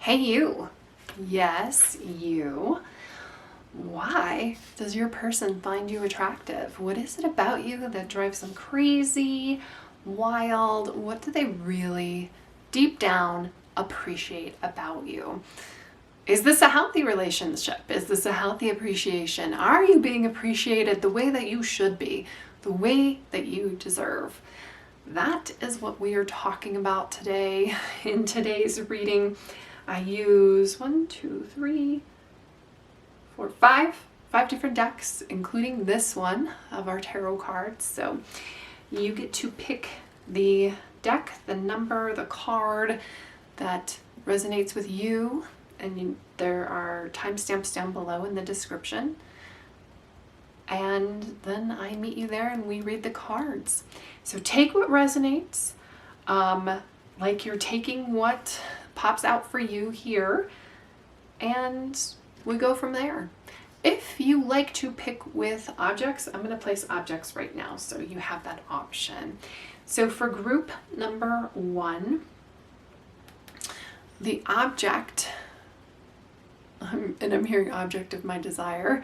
Hey you, yes you, why does your person find you attractive? What is it about you that drives them crazy, wild? What do they really, deep down, appreciate about you? Is this a healthy relationship? Is this a healthy appreciation? Are you being appreciated the way that you should be, the way that you deserve? That is what we are talking about today in today's reading. I use five different decks, including this one of our tarot cards. So you get to pick the deck, the number, the card that resonates with you, and there are timestamps down below in the description. And then I meet you there and we read the cards. So take what resonates, like you're taking what pops out for you here, and we go from there. If you like to pick with objects, I'm going to place objects right now so you have that option. So for group number 1, the object, and I'm hearing object of my desire,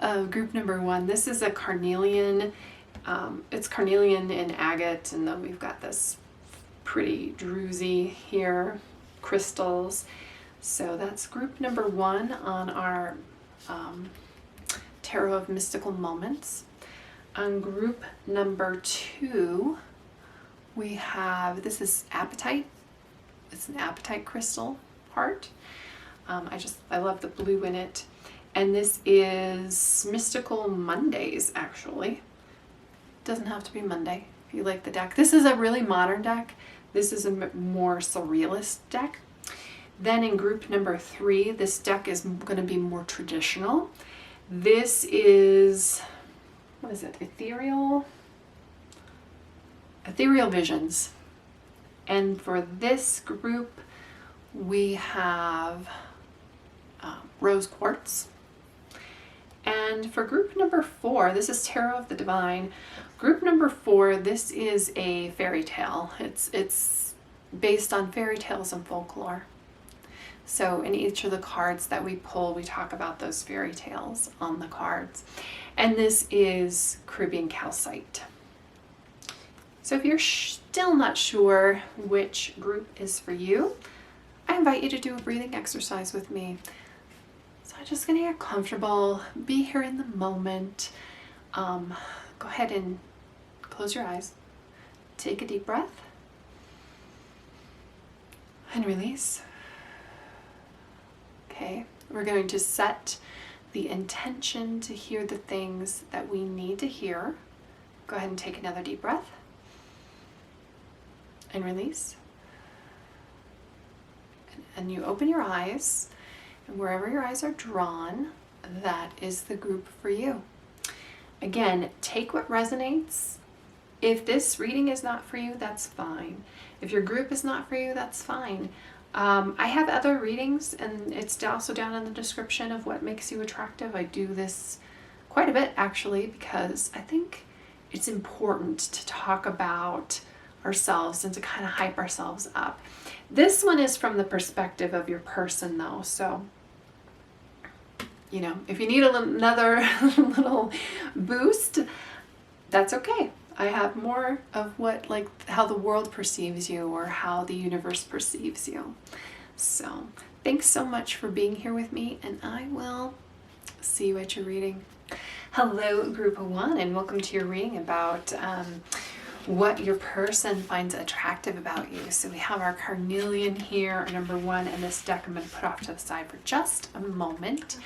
group number 1, this is a Carnelian. It's Carnelian in agate, and then we've got this pretty druzy here, crystals. So that's group number 1 on our Tarot of Mystical Moments. On group number 2, we have, this is Apatite. It's an Apatite crystal heart. I love the blue in it. And this is Mystical Mondays, actually. Doesn't have to be Monday if you like the deck. This is a really modern deck. This is a more surrealist deck. Then in group number 3, this deck is going to be more traditional. This is, what is it? Ethereal Visions. And for this group, we have Rose Quartz. And for group number 4, this is Tarot of the Divine. Group number 4, this is a fairy tale. It's based on fairy tales and folklore. So in each of the cards that we pull, we talk about those fairy tales on the cards. And this is Caribbean Calcite. So if you're still not sure which group is for you, I invite you to do a breathing exercise with me. So I'm just going to get comfortable, be here in the moment. Go ahead and close your eyes. Take a deep breath and release. Okay, we're going to set the intention to hear the things that we need to hear. Go ahead and take another deep breath and release. And you open your eyes, and wherever your eyes are drawn, that is the group for you. Again, take what resonates. If this reading is not for you, that's fine. If your group is not for you, that's fine. I have other readings, and it's also down in the description of what makes you attractive. I do this quite a bit, actually, because I think it's important to talk about ourselves and to kind of hype ourselves up. This one is from the perspective of your person, though, so if you need another little boost, that's okay. I have more of what, like, how the world perceives you or how the universe perceives you. So thanks so much for being here with me, and I will see you at your reading. Hello, group 1, and welcome to your reading about what your person finds attractive about you. So we have our Carnelian here, our number 1, and this deck I'm going to put off to the side for just a moment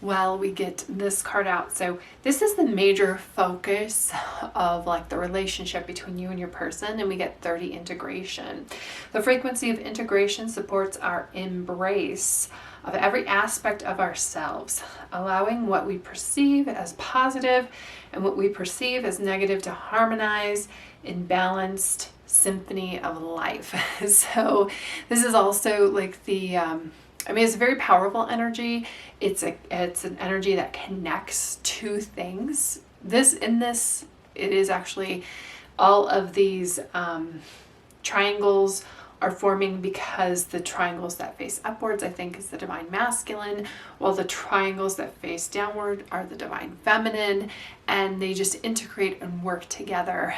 while we get this card out. So this is the major focus of, like, the relationship between you and your person, and we get 30 integration. The frequency of integration supports our embrace of every aspect of ourselves, allowing what we perceive as positive and what we perceive as negative to harmonize in balanced symphony of life. So this is also like the it's a very powerful energy. It's an energy that connects two things. It is actually all of these triangles are forming because the triangles that face upwards, I think, is the divine masculine, while the triangles that face downward are the divine feminine, and they just integrate and work together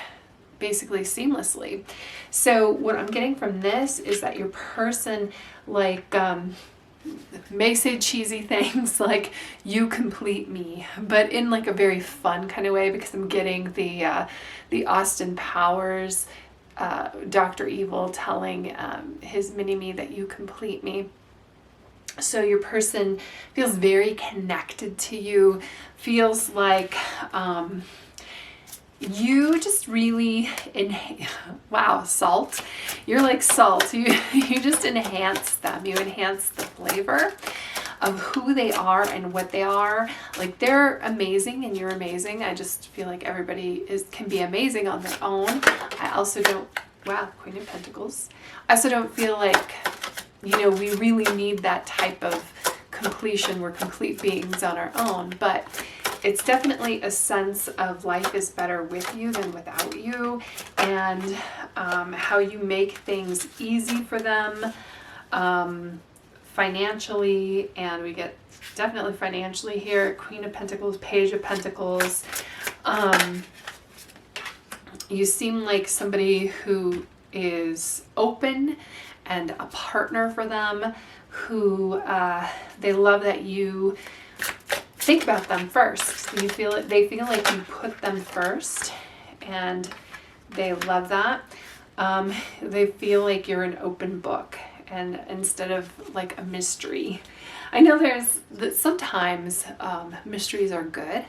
basically seamlessly. So what I'm getting from this is that your person, like, may say cheesy things like "you complete me," but in like a very fun kind of way, because I'm getting the Austin Powers Dr. Evil telling his mini-me that you complete me. So your person feels very connected to you, feels like you just really, wow, salt. You're like salt. You just enhance them. You enhance the flavor of who they are and what they are. Like, they're amazing and you're amazing. I just feel like everybody can be amazing on their own. I also don't, wow, Queen of Pentacles. I also don't feel like, you know, we really need that type of completion. We're complete beings on our own, but it's definitely a sense of life is better with you than without you, and how you make things easy for them financially. And we get definitely financially here. Queen of Pentacles, Page of Pentacles. You seem like somebody who is open and a partner for them, who they love that you think about them first. You feel it, they feel like you put them first, and they love that. They feel like you're an open book, and instead of like a mystery. I know sometimes mysteries are good,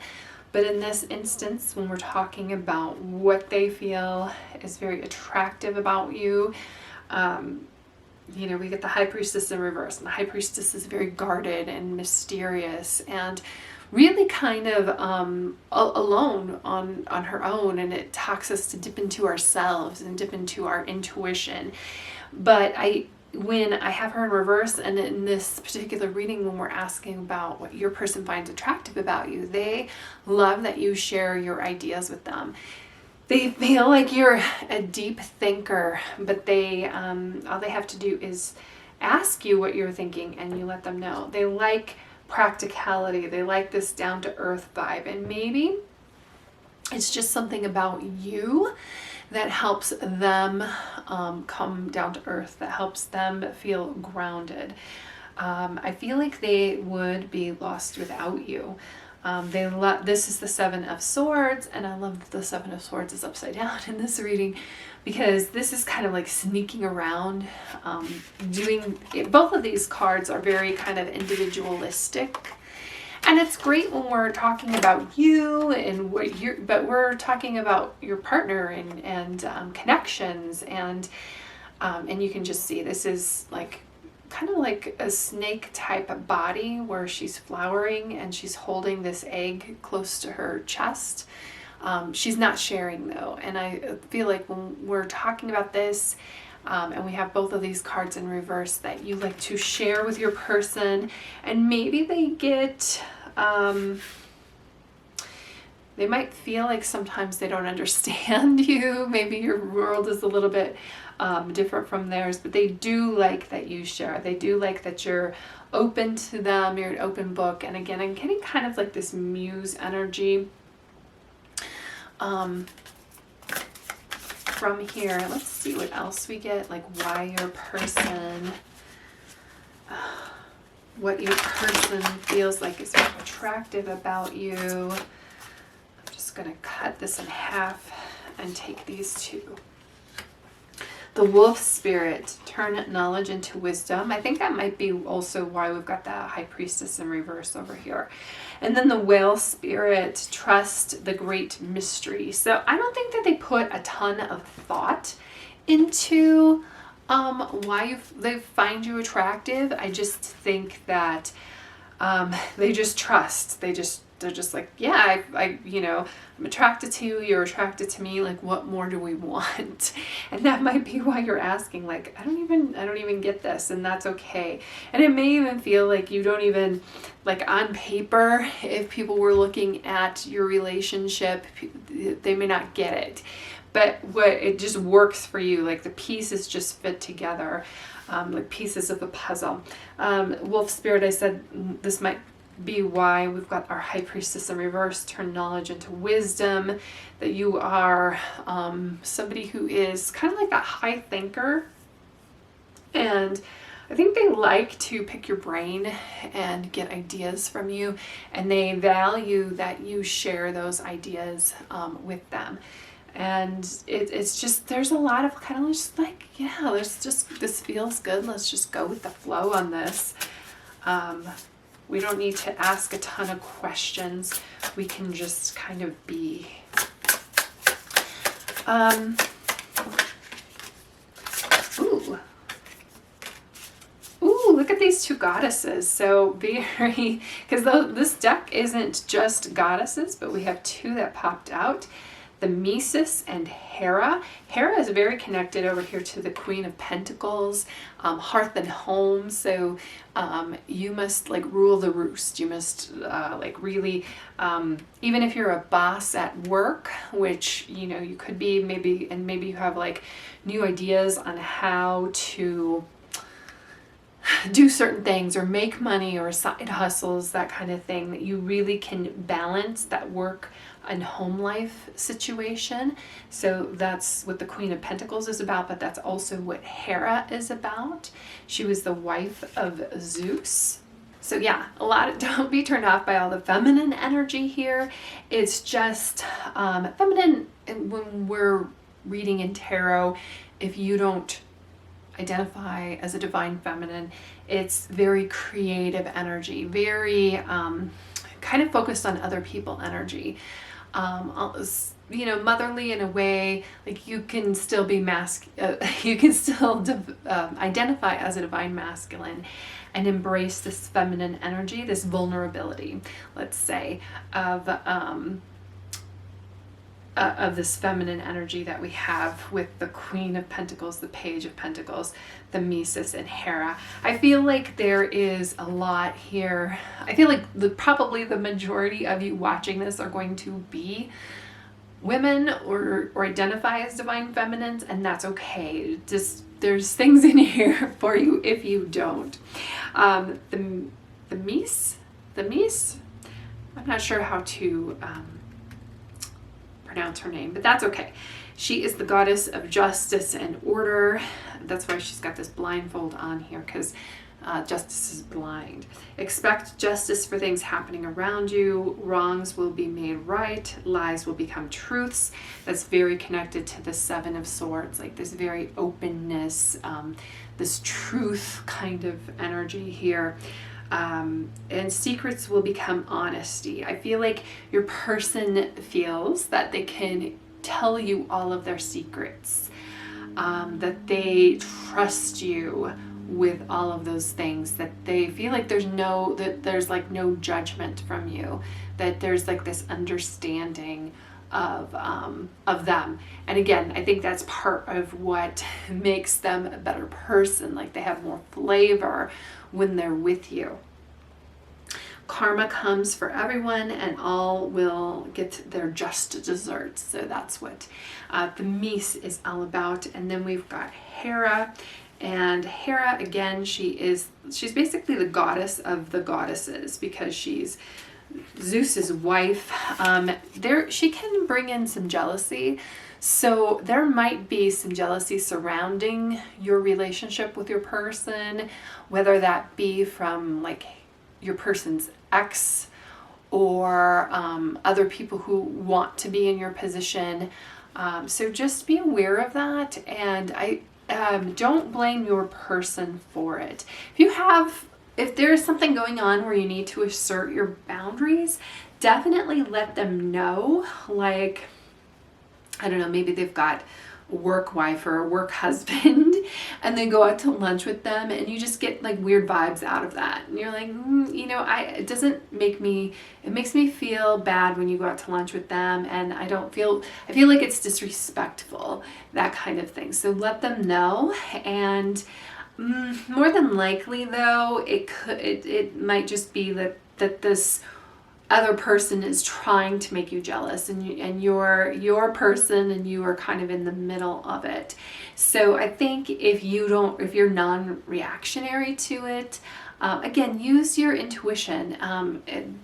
but in this instance, when we're talking about what they feel is very attractive about you, you know, we get the High Priestess in reverse, and the High Priestess is very guarded and mysterious and really kind of alone on her own, and it talks us to dip into ourselves and dip into our intuition. But when I have her in reverse, and in this particular reading, when we're asking about what your person finds attractive about you, they love that you share your ideas with them. They feel like you're a deep thinker, but all they have to do is ask you what you're thinking, and you let them know. They like practicality. They like this down-to-earth vibe, and maybe it's just something about you that helps them come down to earth, that helps them feel grounded. I feel like they would be lost without you. This is the Seven of Swords, and I love that the Seven of Swords is upside down in this reading, because this is kind of like sneaking around, both of these cards are very kind of individualistic, and it's great when we're talking about you and but we're talking about your partner and connections, and you can just see this is like kind of like a snake type of body where she's flowering and she's holding this egg close to her chest. She's not sharing though, and I feel like when we're talking about this and we have both of these cards in reverse, that you like to share with your person, and maybe they get they might feel like sometimes they don't understand you. Maybe your world is a little bit different from theirs, but they do like that you share. They do like that you're open to them, you're an open book. And again, I'm getting kind of like this muse energy from here. Let's see what else we get, like why your person, what your person feels like is attractive about you. I'm just going to cut this in half and take these two. The wolf spirit, turn knowledge into wisdom. I think that might be also why we've got the high priestess in reverse over here. And then the whale spirit, trust the great mystery. So I don't think that they put a ton of thought into why they find you attractive. I just think that they just trust. They're just like, yeah, I you know, I'm attracted to you, you're attracted to me, like what more do we want? And that might be why you're asking, like, I don't even get this, and that's okay. And it may even feel like you don't even, like on paper, if people were looking at your relationship, they may not get it. but what it just works for you, like the pieces just fit together, like pieces of a puzzle. Wolf Spirit, I said this might be why we've got our High Priestess in reverse, turn knowledge into wisdom, that you are somebody who is kind of like that high thinker, and I think they like to pick your brain and get ideas from you, and they value that you share those ideas with them. And it's just, there's a lot of kind of just like, yeah, let's just, this feels good, let's just go with the flow on this. We don't need to ask a ton of questions. We can just kind of be. Ooh, look at these two goddesses. So very, because this deck isn't just goddesses, but we have two that popped out. The Mises and Hera. Hera is very connected over here to the Queen of Pentacles, hearth and home. So you must like rule the roost. You must like really, even if you're a boss at work, which, you know, you could be maybe, and maybe you have like new ideas on how to do certain things or make money or side hustles, that kind of thing, that you really can balance that work and home life situation. So that's what the Queen of Pentacles is about, but that's also what Hera is about. She was the wife of Zeus. So yeah, don't be turned off by all the feminine energy here. It's just feminine when we're reading in tarot. If you don't identify as a divine feminine, it's very creative energy, very kind of focused on other people energy, you know, motherly in a way. Like you can still be you can still identify as a divine masculine and embrace this feminine energy, this vulnerability, let's say, of this feminine energy that we have with the Queen of Pentacles, the Page of Pentacles, the Mises, and Hera. I feel like there is a lot here. I feel like probably the majority of you watching this are going to be women or identify as divine feminines, and that's okay. Just there's things in here for you if you don't. The Mises, I'm not sure how to pronounce her name, but that's okay. She is the goddess of justice and order. That's why she's got this blindfold on here, because justice is blind. Expect justice for things happening around you. Wrongs will be made right. Lies will become truths. That's very connected to the Seven of Swords, like this very openness, this truth kind of energy here. And secrets will become honesty. I feel like your person feels that they can tell you all of their secrets, that they trust you with all of those things, that they feel like there's like no judgment from you, that there's like this understanding of them. And again, I think that's part of what makes them a better person. Like they have more flavor when they're with you. Karma comes for everyone, and all will get their just desserts. So that's what the Mies is all about. And then we've got Hera. And Hera, again, she's basically the goddess of the goddesses, because she's Zeus's wife. She can bring in some jealousy. So there might be some jealousy surrounding your relationship with your person, whether that be from like your person's ex or other people who want to be in your position. So just be aware of that, and don't blame your person for it. If there's something going on where you need to assert your boundaries, definitely let them know. Like, I don't know, maybe they've got a work wife or a work husband and then go out to lunch with them, and you just get like weird vibes out of that. And you're like, you know, it makes me feel bad when you go out to lunch with them, and I feel like it's disrespectful, that kind of thing. So let them know. And more than likely though, it might just be that this other person is trying to make you jealous, and you're your person and you are kind of in the middle of it. So I think if you're non-reactionary to it, again, use your intuition.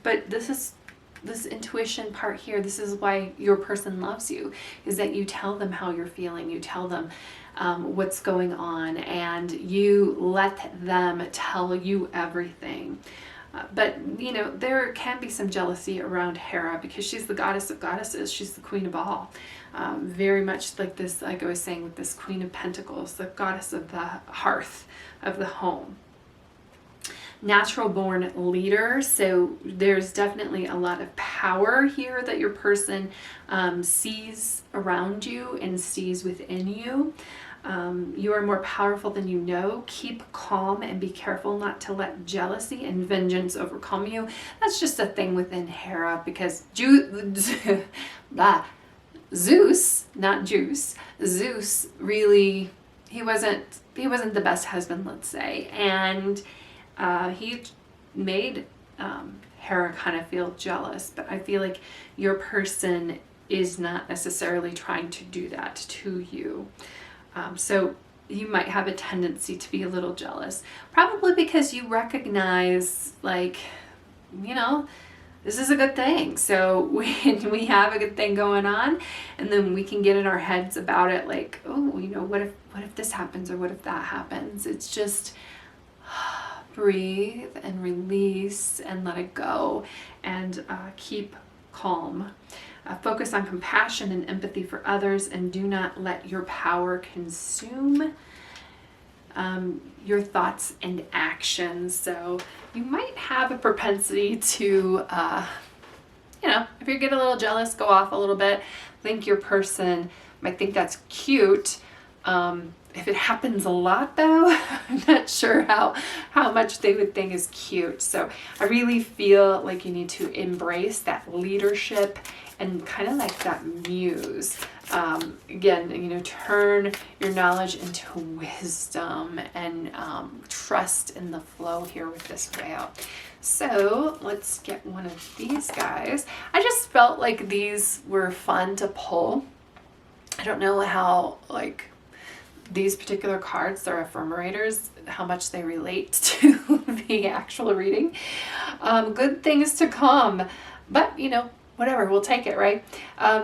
But this intuition part here, this is why your person loves you, is that you tell them how you're feeling, you tell them what's going on, and you let them tell you everything. But, you know, there can be some jealousy around Hera because she's the goddess of goddesses. She's the queen of all. Very much like this, like I was saying, with this Queen of Pentacles, the goddess of the hearth, of the home. Natural born leader. So there's definitely a lot of power here that your person sees around you and sees within you. You are more powerful than you know. Keep calm and be careful not to let jealousy and vengeance overcome you. That's just a thing within Hera, because Zeus, not Juice, Zeus really, he wasn't the best husband, let's say, and he made Hera kind of feel jealous. But I feel like your person is not necessarily trying to do that to you. So you might have a tendency to be a little jealous, probably because you recognize, like, you know, this is a good thing. So when we have a good thing going on, and then we can get in our heads about it, like, oh, you know, what if this happens, or what if that happens? It's just breathe and release and let it go, and keep calm. Focus on compassion and empathy for others, and do not let your power consume your thoughts and actions. So you might have a propensity to, you know, if you get a little jealous, go off a little bit. I think your person might think that's cute. If it happens a lot, though, I'm not sure how much they would think is cute. So I really feel like you need to embrace that leadership and kind of like that muse. Again, you know, turn your knowledge into wisdom, and trust in the flow here with this whale. So let's get one of these guys. I just felt like these were fun to pull. I don't know how, like, these particular cards, they're ephemerators, how much they relate to the actual reading. Good things to come, but, you know, whatever, we'll take it, right?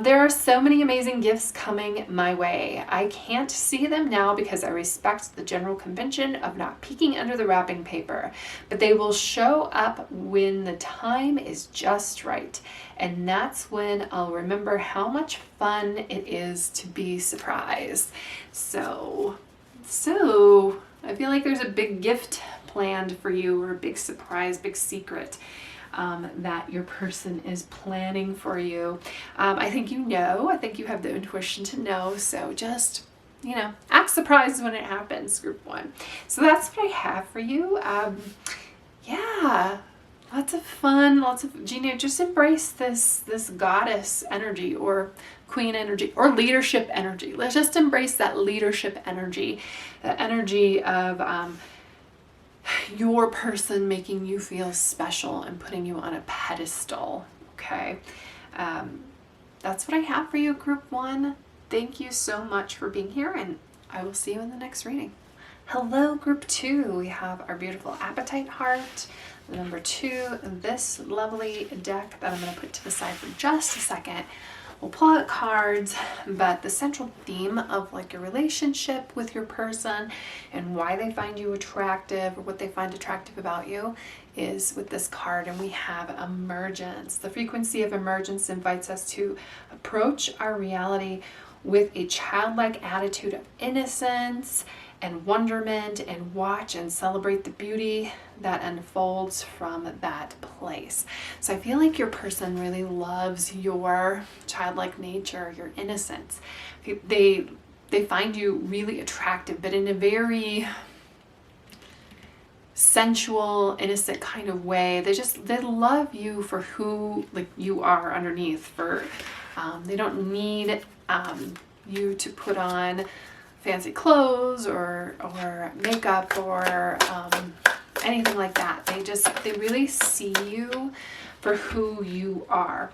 There are so many amazing gifts coming my way. I can't see them now because I respect the general convention of not peeking under the wrapping paper, but they will show up when the time is just right. And that's when I'll remember how much fun it is to be surprised. So I feel like there's a big gift planned for you, or a big surprise, big secret that your person is planning for you. I think you know, I think you have the intuition to know. So just, you know, act surprised when it happens, group one. So that's what I have for you. Yeah. Lots of fun, lots of, you know, just embrace this goddess energy, or queen energy, or leadership energy. Let's just embrace that leadership energy, the energy of your person making you feel special and putting you on a pedestal, okay? That's what I have for you, group one. Thank you so much for being here, and I will see you in the next reading. Hello, group two. We have our beautiful Apatite heart. Number two, this lovely deck that I'm going to put to the side for just a second. We'll pull out cards, but the central theme of like your relationship with your person and why they find you attractive, or what they find attractive about you, is with this card. And we have emergence. The frequency of emergence invites us to approach our reality with a childlike attitude of innocence and wonderment, and watch and celebrate the beauty that unfolds from that place. So I feel like your person really loves your childlike nature, your innocence. They find you really attractive, but in a very sensual, innocent kind of way. They love you for who, like, you are underneath. For they don't need you to put on fancy clothes or makeup or anything like that. They really see you for who you are.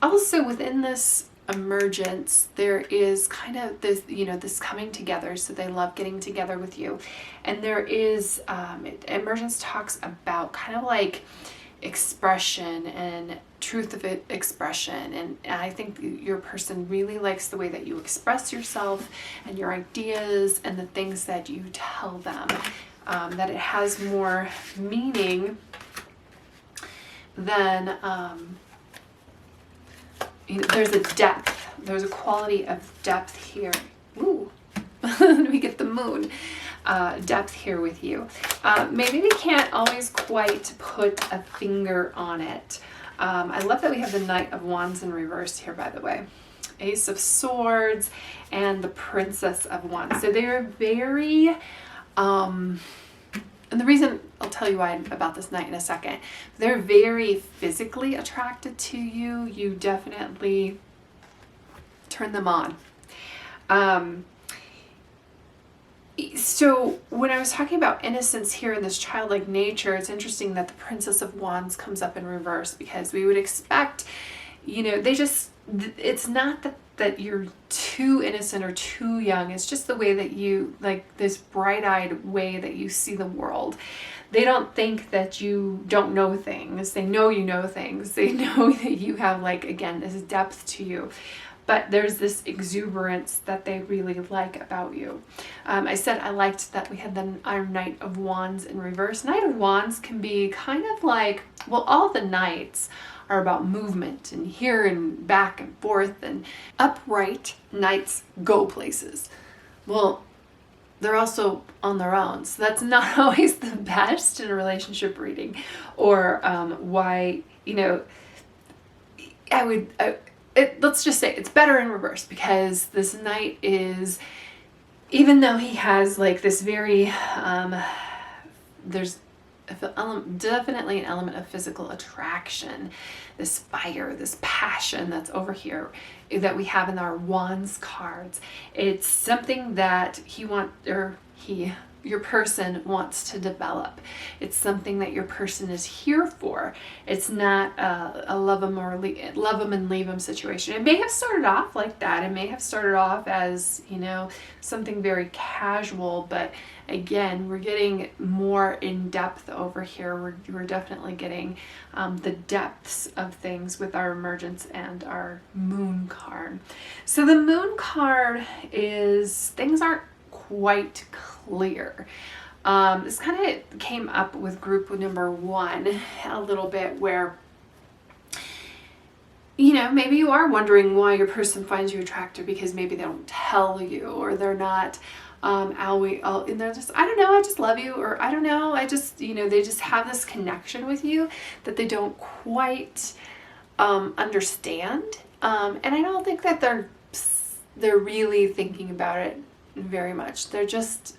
Also within this emergence, there is kind of this, you know, this coming together. So they love getting together with you. And there is, emergence talks about kind of like expression and truth of it expression. And I think your person really likes the way that you express yourself and your ideas and the things that you tell them, that it has more meaning than, you know, there's a depth, there's a quality of depth here. Ooh, we get the moon. Depth here with you. Maybe they can't always quite put a finger on it. I love that we have the Knight of Wands in reverse here, by the way. Ace of Swords and the Princess of Wands. So they're very, and the reason, I'll tell you why about this Knight in a second. They're very physically attracted to you. You definitely turn them on. So when I was talking about innocence here in this childlike nature, it's interesting that the Princess of Wands comes up in reverse, because we would expect, you know, it's not that you're too innocent or too young. It's just the way that you, like this bright-eyed way that you see the world. They don't think that you don't know things. They know you know things. They know that you have, like, again, this depth to you. But there's this exuberance that they really like about you. I said I liked that we had our Knight of Wands in reverse. Knight of Wands can be kind of like, well, all the knights are about movement and here and back and forth, and upright knights go places. Well, they're also on their own. So that's not always the best in a relationship reading, or why, you know, let's just say it's better in reverse, because this knight is, even though he has like this very, there's definitely an element of physical attraction, this fire, this passion that's over here that we have in our Wands cards. It's something that your person wants to develop. It's something that your person is here for. It's not a love them and leave them situation. It may have started off like that. It may have started off as, you know, something very casual, but again, we're getting more in depth over here. We're definitely getting the depths of things with our emergence and our moon card. So the moon card is, things aren't quite clear. This kind of came up with group number 1 a little bit, where, you know, maybe you are wondering why your person finds you attractive, because maybe they don't tell you, or they're not and they're just, I don't know, I just love you, or I don't know, I just, you know, they just have this connection with you that they don't quite understand, and I don't think that they're really thinking about it very much. They're just,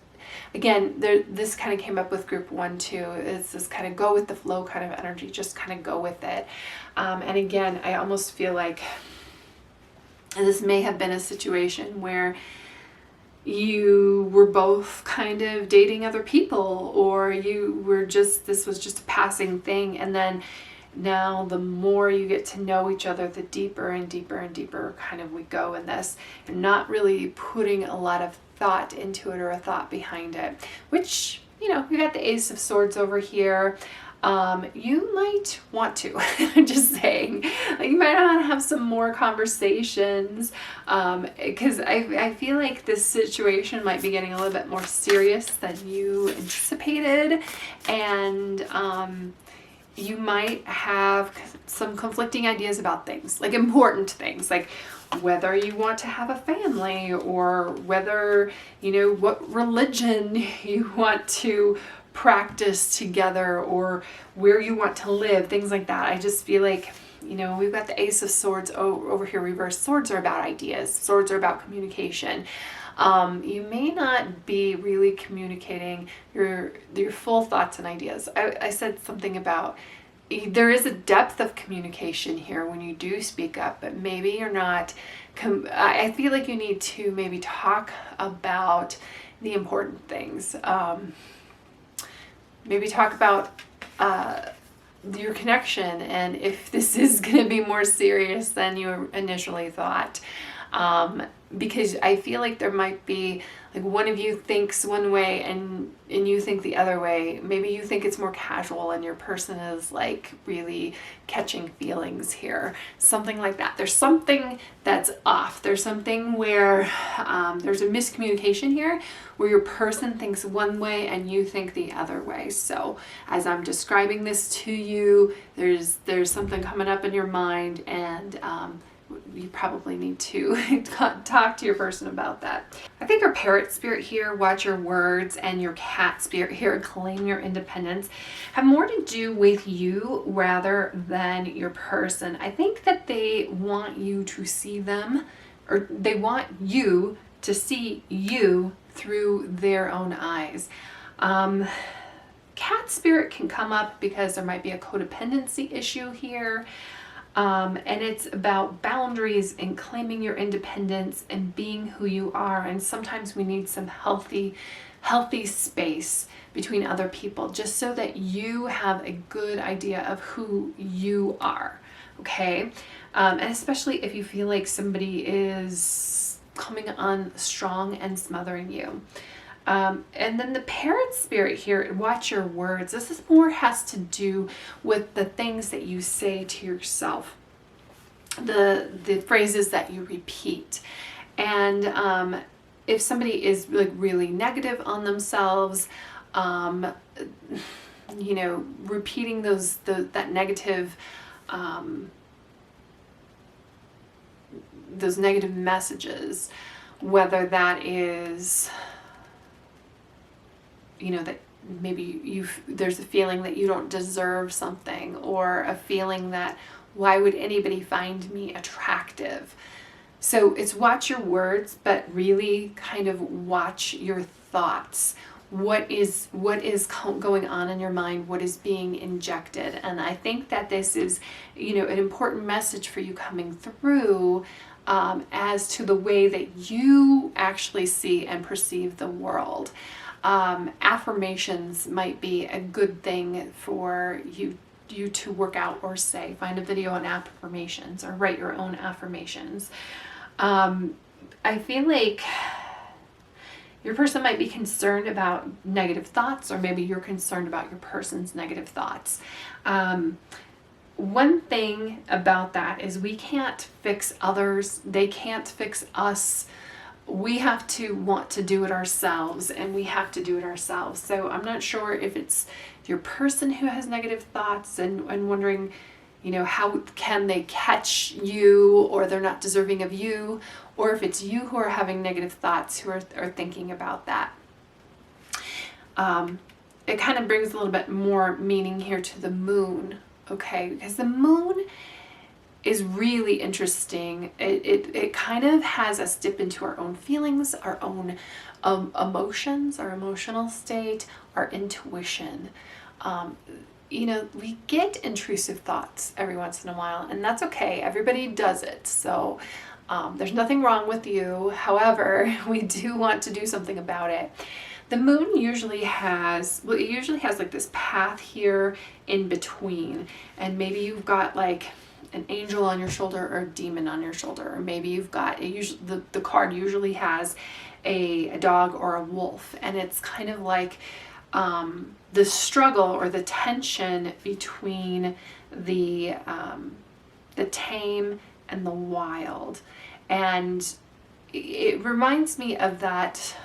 again, this kind of came up with group 1 too. It's this kind of go with the flow kind of energy, just kind of go with it. And again, I almost feel like this may have been a situation where you were both kind of dating other people, or you were just, this was just a passing thing, and then now the more you get to know each other, the deeper and deeper and deeper kind of we go in this, and not really putting a lot of thought into it or a thought behind it, which, you know, we got the Ace of Swords over here. You might want to, I'm just saying, like, you might want to have some more conversations, because I feel like this situation might be getting a little bit more serious than you anticipated, and you might have some conflicting ideas about things, like important things, like whether you want to have a family, or whether, you know, what religion you want to practice together, or where you want to live, things like that. I just feel like, you know, we've got the Ace of Swords over here reversed. Swords are about ideas. Swords are about communication. You may not be really communicating your full thoughts and ideas. I said something about, there is a depth of communication here when you do speak up, but maybe you're not, I feel like you need to maybe talk about the important things. Maybe talk about your connection and if this is going to be more serious than you initially thought. Because I feel like there might be like one of you thinks one way and you think the other way. Maybe you think it's more casual and your person is like really catching feelings here. Something like that. There's something that's off. There's something where there's a miscommunication here where your person thinks one way and you think the other way. So as I'm describing this to you, there's something coming up in your mind, and you probably need to talk to your person about that. I think your parrot spirit here, watch your words, and your cat spirit here, claim your independence, have more to do with you rather than your person. I think that they want you to see them, or they want you to see you through their own eyes. Cat spirit can come up because there might be a codependency issue here. And it's about boundaries and claiming your independence and being who you are. And sometimes we need some healthy space between other people, just so that you have a good idea of who you are. Okay. And especially if you feel like somebody is coming on strong and smothering you. And then the parrot spirit here, watch your words. This is more has to do with the things that you say to yourself, the phrases that you repeat. And if somebody is like really negative on themselves, you know, repeating that negative, those negative messages, whether that is, you know, that maybe there's a feeling that you don't deserve something, or a feeling that why would anybody find me attractive? So it's watch your words, but really kind of watch your thoughts. What is going on in your mind? What is being injected? And I think that this is, you know, an important message for you coming through, as to the way that you actually see and perceive the world. Affirmations might be a good thing for you to work out or say. Find a video on affirmations or write your own affirmations. I feel like your person might be concerned about negative thoughts, or maybe you're concerned about your person's negative thoughts. One thing about that is we can't fix others. They can't fix us. We have to want to do it ourselves, and we have to do it ourselves. So I'm not sure if it's your person who has negative thoughts and wondering, you know, how can they catch you, or they're not deserving of you, or if it's you who are having negative thoughts who are thinking about that. It kind of brings a little bit more meaning here to the moon, okay? Because the moon is really interesting. It kind of has us dip into our own feelings, our own emotions, our emotional state, our intuition. You know, we get intrusive thoughts every once in a while, and that's okay. Everybody does it. So there's nothing wrong with you. However, we do want to do something about it. The moon usually has like this path here in between, and maybe you've got like an angel on your shoulder or a demon on your shoulder, or maybe you've got the card usually has a dog or a wolf, and it's kind of like the struggle or the tension between the tame and the wild. And it reminds me of that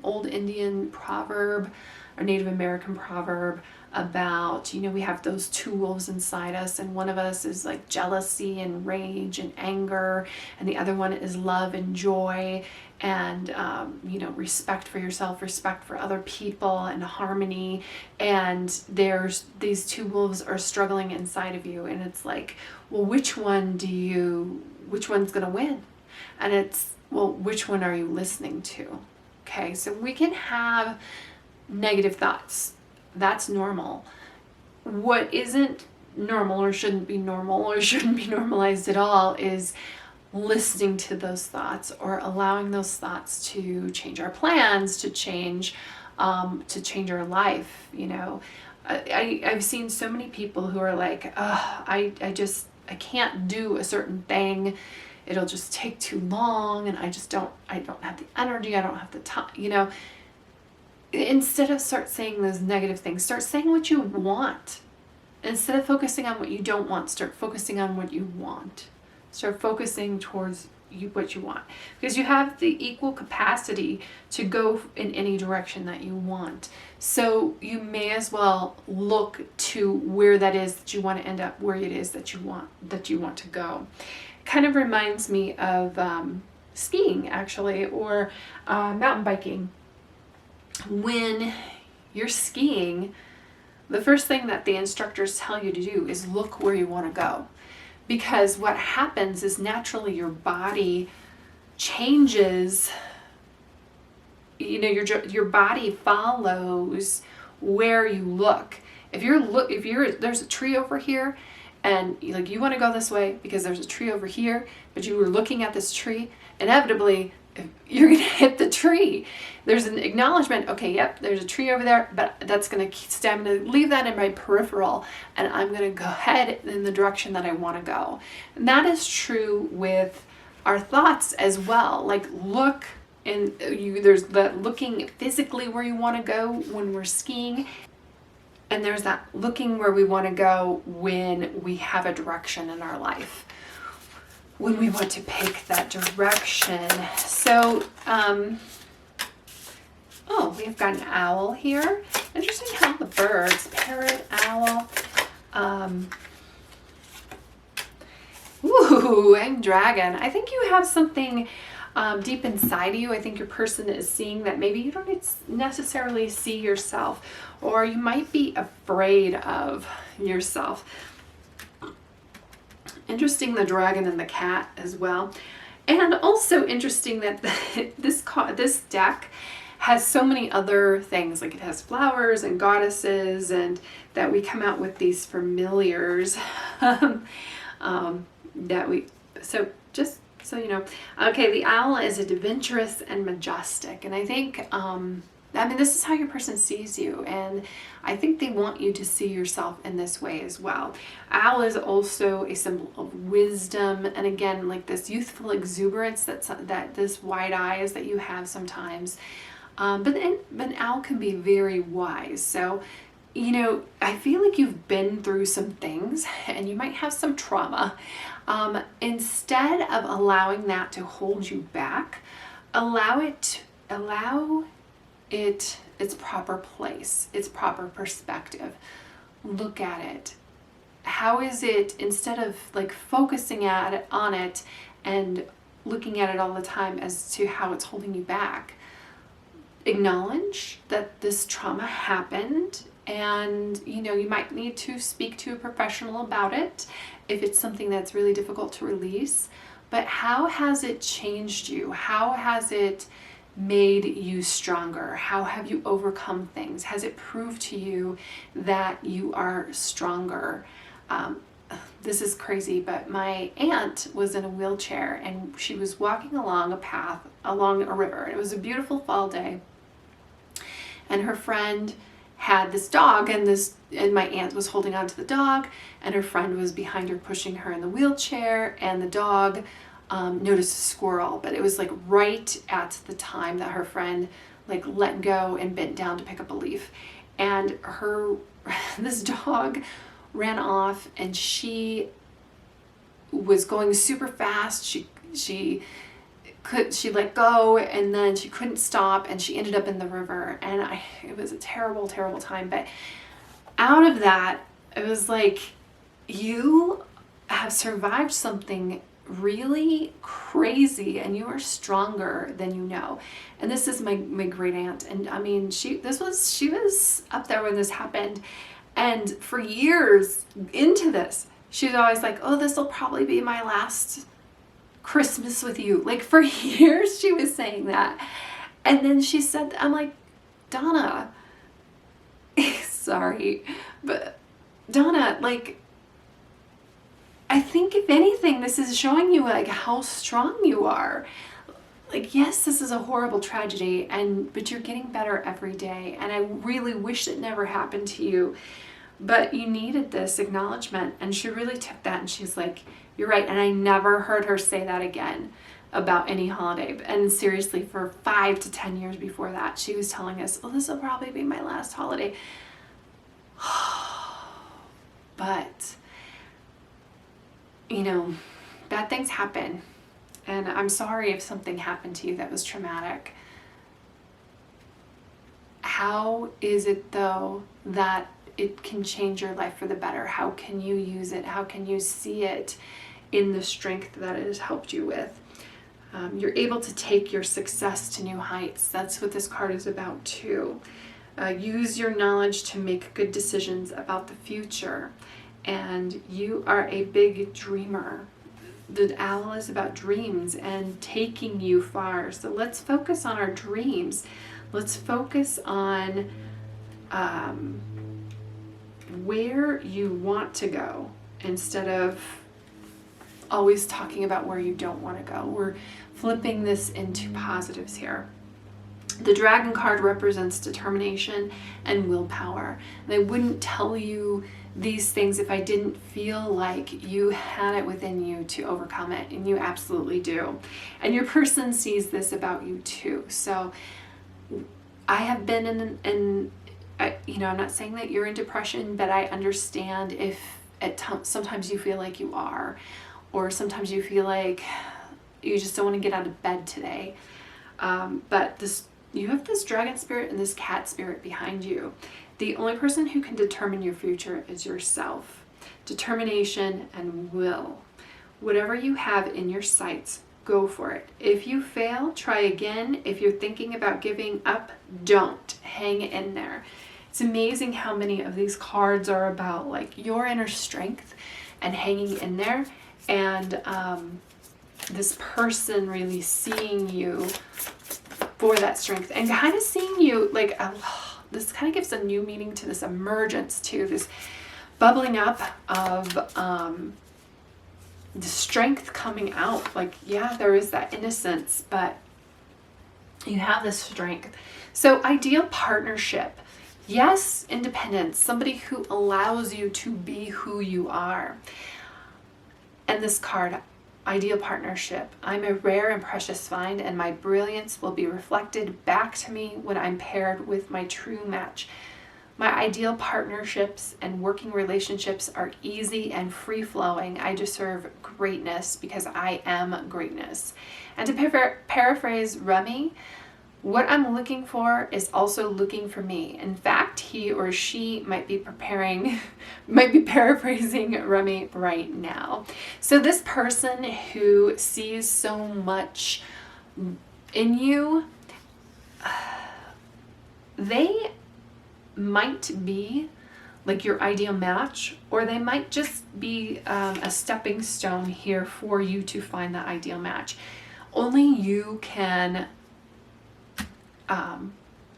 old Indian proverb or Native American proverb about, you know, we have those two wolves inside us, and one of us is like jealousy and rage and anger, and the other one is love and joy and, you know, respect for yourself, respect for other people, and harmony. And there's these two wolves are struggling inside of you, and it's like, well, which one's gonna win? And it's, well, which one are you listening to? Okay, so we can have negative thoughts. That's normal. What isn't normal, or shouldn't be normal, or shouldn't be normalized at all, is listening to those thoughts, or allowing those thoughts to change our plans, to change our life. You know, I've seen so many people who are like, I can't do a certain thing. It'll just take too long, and I don't have the energy, I don't have the time, you know. Instead of start saying those negative things, start saying what you want. Instead of focusing on what you don't want, start focusing on what you want. Start focusing towards what you want, because you have the equal capacity to go in any direction that you want. So you may as well look to where that is that you want to end up, where it is that you want to go. It kind of reminds me of skiing, actually, or mountain biking. When you're skiing, the first thing that the instructors tell you to do is look where you want to go. Because what happens is naturally your body changes, you know, your body follows where you look. If there's a tree over here, and like you want to go this way because there's a tree over here, but you were looking at this tree, inevitably you're going to hit the tree. There's an acknowledgement, okay, yep, there's a tree over there, but I'm going to leave that in my peripheral, and I'm going to go ahead in the direction that I want to go. And that is true with our thoughts as well. Like there's that looking physically where you want to go when we're skiing, and there's that looking where we want to go when we have a direction in our life, when we want to pick that direction. So, we've got an owl here. Interesting how the birds, parrot, owl, and dragon. I think you have something deep inside of you. I think your person is seeing that maybe you don't necessarily see yourself, or you might be afraid of yourself. Interesting, the dragon and the cat as well. And also interesting that this deck has so many other things, like it has flowers and goddesses, and that we come out with these familiars just so you know. Okay, the owl is adventurous and majestic, and I think this is how your person sees you, and I think they want you to see yourself in this way as well. Owl is also a symbol of wisdom, and again, like this youthful exuberance that this wide eyes that you have sometimes. But an owl can be very wise. So, you know, I feel like you've been through some things, and you might have some trauma. Instead of allowing that to hold you back, allow it its proper place, its proper perspective. Look at it. How is it, instead of like focusing on it and looking at it all the time as to how it's holding you back, acknowledge that this trauma happened, and you know, you might need to speak to a professional about it if it's something that's really difficult to release. But how has it changed you? How has it made you stronger? How have you overcome things? Has it proved to you that you are stronger? This is crazy, but my aunt was in a wheelchair, and she was walking along a path along a river. It was a beautiful fall day, and her friend had this dog, and my aunt was holding on to the dog, and her friend was behind her pushing her in the wheelchair, and the dog noticed a squirrel, but it was like right at the time that her friend like let go and bent down to pick up a leaf, and this dog ran off, and she was going super fast. She let go, and then she couldn't stop, and she ended up in the river, and it was a terrible, terrible time. But out of that, it was like, you have survived something really crazy, and you are stronger than you know. And this is my great aunt, and I mean, she was up there when this happened, and for years into this, she was always like, oh, this will probably be my last Christmas with you. Like for years she was saying that. And then she said, I'm like, Donna, sorry, but Donna, like, I think if anything, this is showing you like how strong you are. like, yes, this is a horrible tragedy, but you're getting better every day. And I really wish it never happened to you, but you needed this acknowledgement. And she really took that, and she's like, you're right. And I never heard her say that again about any holiday. And seriously, for 5 to 10 years before that, she was telling us, oh, this will probably be my last holiday. But, you know, bad things happen. And I'm sorry if something happened to you that was traumatic. How is it, though, that it can change your life for the better? How can you use it? How can you see it in the strength that it has helped you with? You're able to take your success to new heights. That's what this card is about, too. Use your knowledge to make good decisions about the future. And you are a big dreamer. The owl is about dreams and taking you far. So let's focus on our dreams. Let's focus on where you want to go instead of always talking about where you don't want to go. We're flipping this into positives here. The dragon card represents determination and willpower. And I wouldn't tell you these things if I didn't feel like you had it within you to overcome it, and you absolutely do. And your person sees this about you too. So I have been I'm not saying that you're in depression, but I understand if sometimes you feel like you are, or sometimes you feel like you just don't want to get out of bed today. But you have this dragon spirit and this cat spirit behind you. The only person who can determine your future is yourself. Determination and will. Whatever you have in your sights, go for it. If you fail, try again. If you're thinking about giving up, don't. Hang in there. It's amazing how many of these cards are about like your inner strength and hanging in there, and this person really seeing you for that strength and kind of seeing you like this kind of gives a new meaning to this emergence too, this bubbling up of the strength coming out. Like, yeah, there is that innocence, but you have this strength. So ideal partnership. Yes, independence, somebody who allows you to be who you are. And this card, ideal partnership. I'm a rare and precious find, and my brilliance will be reflected back to me when I'm paired with my true match. My ideal partnerships and working relationships are easy and free-flowing. I deserve greatness because I am greatness. And to paraphrase Remy, what I'm looking for is also looking for me. In fact, he or she might be paraphrasing Remy right now. So this person who sees so much in you, they might be like your ideal match, or they might just be a stepping stone here for you to find the ideal match. Only you can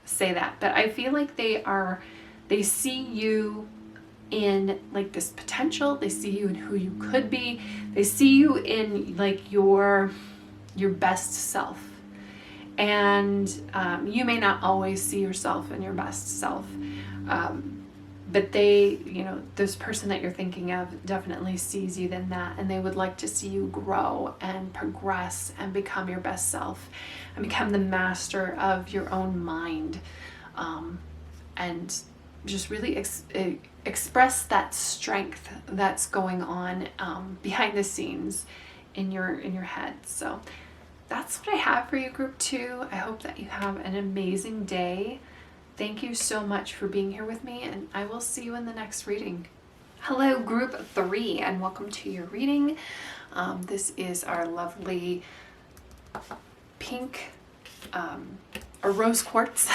say that, but I feel like they see you in like this potential. They see you in who you could be. They see you in like your best self. And you may not always see yourself in your best self, but they, this person that you're thinking of definitely sees you in that, and they would like to see you grow and progress and become your best self and become the master of your own mind, and just really express that strength that's going on behind the scenes in your head. So that's what I have for you, Group 2. I hope that you have an amazing day. Thank you so much for being here with me, and I will see you in the next reading. Hello, Group 3, and welcome to your reading. This is our lovely pink, or rose quartz.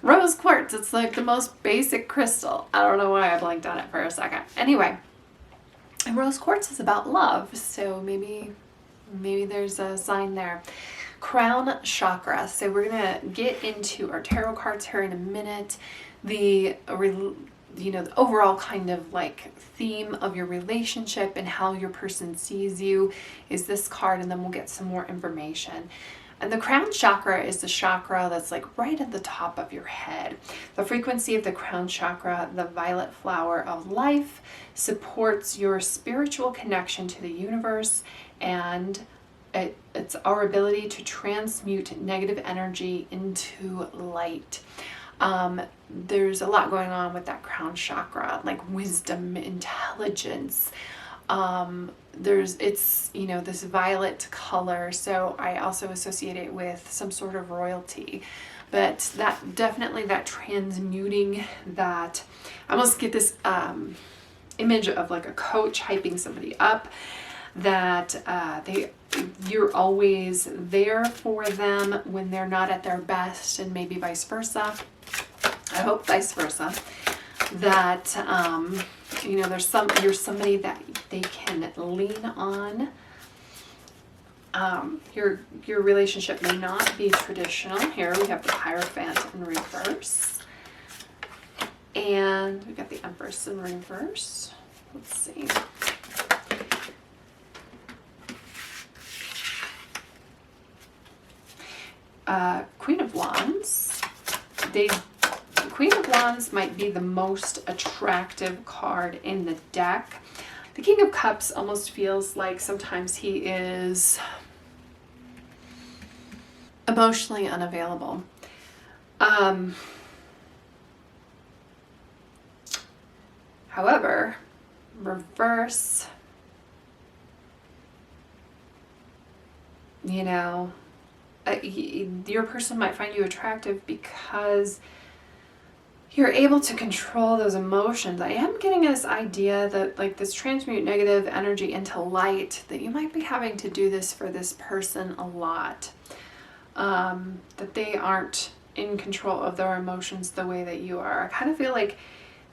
Rose quartz, it's like the most basic crystal. I don't know why I blanked on it for a second. Anyway, and rose quartz is about love, so maybe there's a sign there. Crown chakra. So we're gonna get into our tarot cards here in a minute. The the overall kind of like theme of your relationship and how your person sees you is this card, and then we'll get some more information. And the crown chakra is the chakra that's like right at the top of your head. The frequency of the crown chakra, the violet flower of life, supports your spiritual connection to the universe, and it's our ability to transmute negative energy into light. There's a lot going on with that crown chakra, like wisdom, intelligence. It's this violet color, so I also associate it with some sort of royalty. But that definitely, that transmuting, that I almost get this image of like a coach hyping somebody up, that you're always there for them when they're not at their best, and maybe vice versa. I hope vice versa. That you're somebody that they can lean on. Your relationship may not be traditional. Here we have the Hierophant in reverse, and we got the Empress in reverse. Let's see. Queen of Wands. Queen of Wands might be the most attractive card in the deck. The King of Cups almost feels like sometimes he is emotionally unavailable. However, reverse, your person might find you attractive because you're able to control those emotions. I am getting this idea that like this transmute negative energy into light, that you might be having to do this for this person a lot. That they aren't in control of their emotions the way that you are. I kind of feel like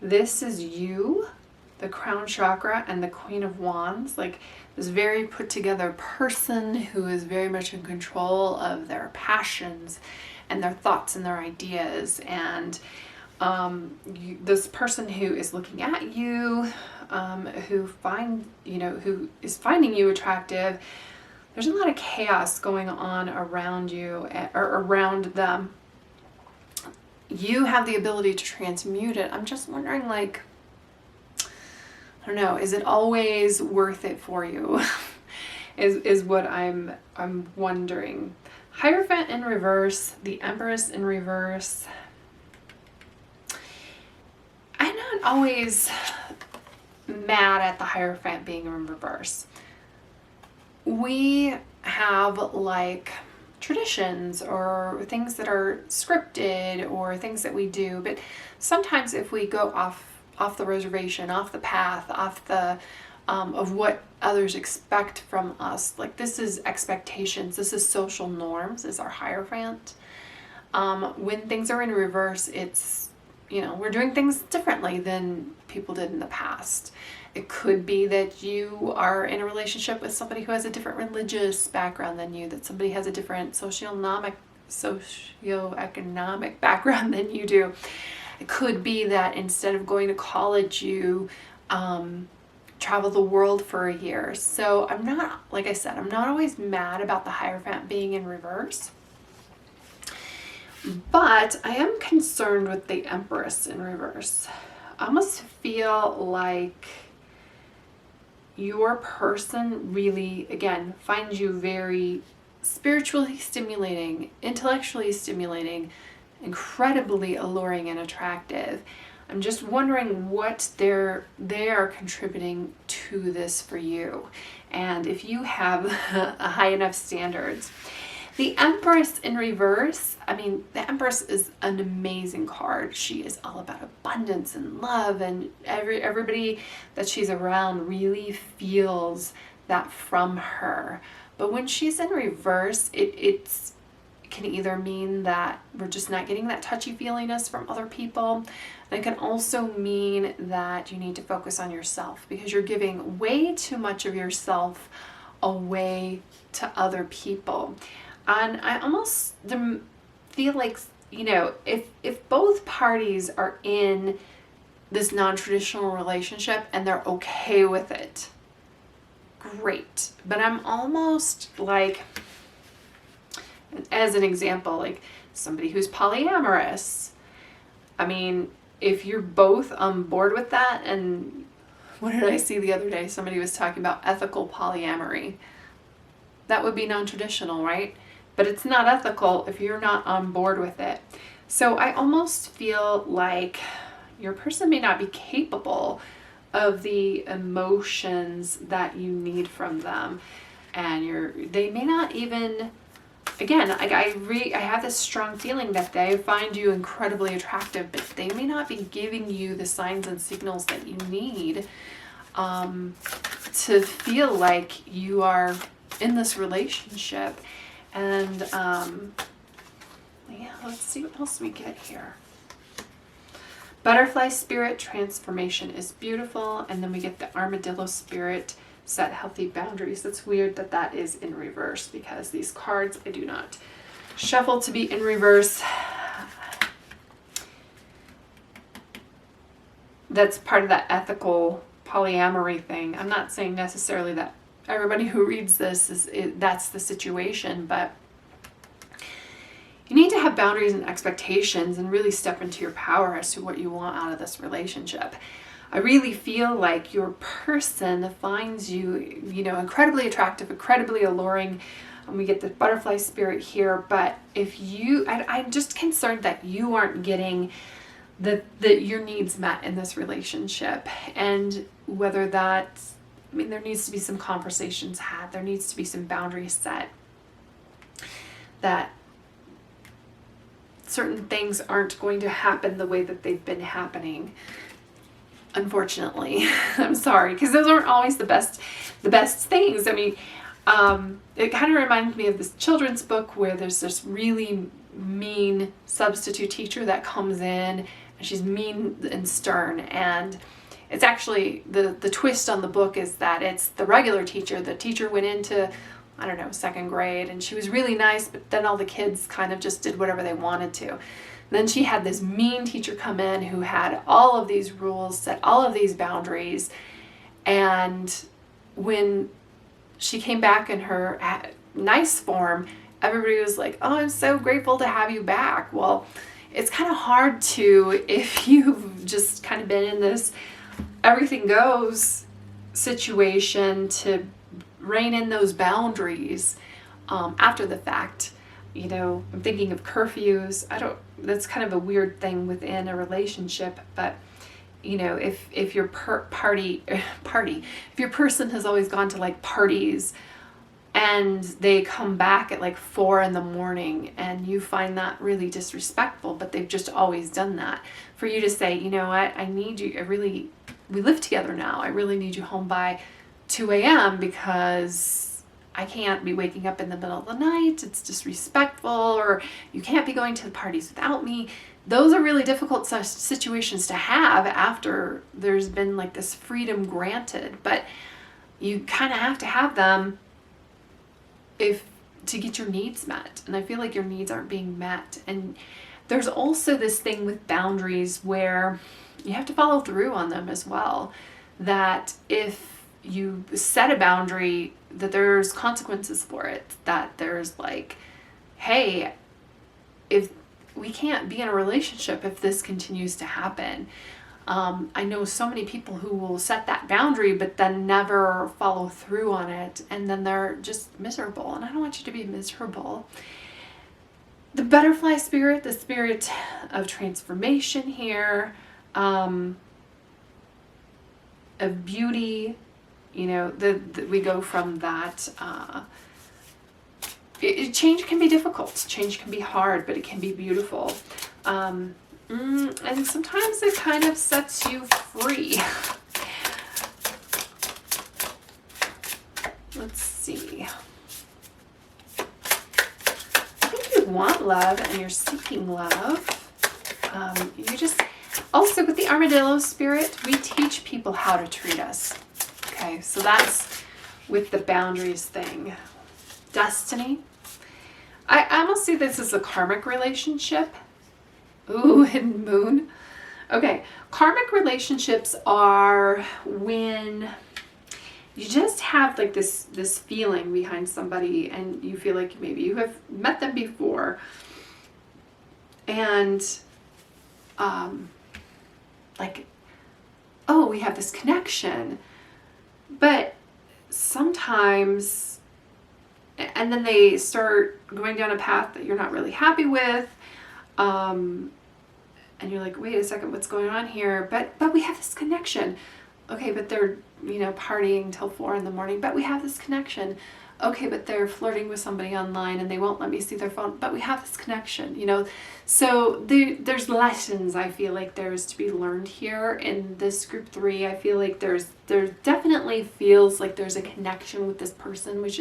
this is you, the crown chakra and the Queen of Wands, like this very put together person who is very much in control of their passions and their thoughts and their ideas. And this person who is looking at you, who is finding you attractive, there's a lot of chaos going on around you or around them. You have the ability to transmute it. I'm just wondering, like, I don't know, is it always worth it for you? is what I'm wondering. Hierophant in reverse, the Empress in reverse. I'm not always mad at the Hierophant being in reverse. We have like traditions or things that are scripted or things that we do, but sometimes if we go off the reservation, off the path, off the of what others expect from us, like this is expectations, this is social norms, is our Hierophant. When things are in reverse, it's, we're doing things differently than people did in the past. It could be that you are in a relationship with somebody who has a different religious background than you, that somebody has a different socioeconomic background than you do. It could be that instead of going to college, you travel the world for a year. So I'm not, like I said, I'm not always mad about the Hierophant being in reverse. But I am concerned with the Empress in reverse. I almost feel like your person really, again, finds you very spiritually stimulating, intellectually stimulating, incredibly alluring and attractive. I'm just wondering what they are contributing to this for you, and if you have a high enough standards. The Empress in reverse, the Empress is an amazing card. She is all about abundance and love, and everybody that she's around really feels that from her. But when she's in reverse, it can either mean that we're just not getting that touchy-feeliness from other people. And it can also mean that you need to focus on yourself because you're giving way too much of yourself away to other people. And I almost feel like, if both parties are in this non-traditional relationship and they're okay with it, great. But I'm almost like, as an example, like somebody who's polyamorous. I mean, if you're both on board with that, and what did I see the other day? Somebody was talking about ethical polyamory. That would be non-traditional, right? But it's not ethical if you're not on board with it. So I almost feel like your person may not be capable of the emotions that you need from them. And they may not even, again, I have this strong feeling that they find you incredibly attractive, but they may not be giving you the signs and signals that you need to feel like you are in this relationship. And yeah, let's see what else we get here. Butterfly spirit transformation is beautiful. And then we get the armadillo spirit, set healthy boundaries. It's weird that that is in reverse, because these cards I do not shuffle to be in reverse. That's part of that ethical polyamory thing. I'm not saying necessarily that everybody who reads this that's the situation, but you need to have boundaries and expectations and really step into your power as to what you want out of this relationship. I really feel like your person finds you, incredibly attractive, incredibly alluring. And we get the butterfly spirit here, but I'm just concerned that you aren't getting your needs met in this relationship. And whether that's, there needs to be some conversations had. There needs to be some boundaries set. That certain things aren't going to happen the way that they've been happening. Unfortunately, I'm sorry, because those aren't always the best things. I mean, it kind of reminds me of this children's book where there's this really mean substitute teacher that comes in, and she's mean and stern, and it's actually the twist on the book is that it's the regular teacher. The teacher went into, I don't know, second grade, and she was really nice, but then all the kids kind of just did whatever they wanted to. And then she had this mean teacher come in who had all of these rules, set all of these boundaries, and when she came back in her nice form, everybody was like, oh, I'm so grateful to have you back. Well, it's kind of hard to, if you've just kind of been in this everything goes situation, to rein in those boundaries after the fact. I'm thinking of curfews. That's kind of a weird thing within a relationship, but if your if your person has always gone to like parties and they come back at like 4 a.m. and you find that really disrespectful, but they've just always done that, for you to say, you know what, I need you, we live together now, I really need you home by 2 a.m. because I can't be waking up in the middle of the night, it's disrespectful, or you can't be going to the parties without me. Those are really difficult situations to have after there's been like this freedom granted, but you kind of have to have them to get your needs met. And I feel like your needs aren't being met. And there's also this thing with boundaries where you have to follow through on them as well. That if you set a boundary, that there's consequences for it. That there's like, hey, if we can't be in a relationship if this continues to happen. I know so many people who will set that boundary but then never follow through on it, and then they're just miserable, and I don't want you to be miserable. The butterfly spirit, the spirit of transformation here, of beauty, we go from that. Change can be difficult, change can be hard, but it can be beautiful. And sometimes it kind of sets you free. Let's see. I think you want love and you're seeking love. Also with the armadillo spirit, we teach people how to treat us. Okay, so that's with the boundaries thing. Destiny. I almost see this as a karmic relationship. Ooh, hidden moon. Okay, karmic relationships are when you just have like this feeling behind somebody, and you feel like maybe you have met them before, and like, oh, we have this connection, but sometimes, and then they start going down a path that you're not really happy with, and you're like, wait a second, what's going on here? But we have this connection. Okay, but they're, partying till 4 a.m, but we have this connection. Okay, but they're flirting with somebody online and they won't let me see their phone, but we have this connection, So there's lessons I feel like there's to be learned here in this group 3. I feel like there definitely feels like there's a connection with this person, which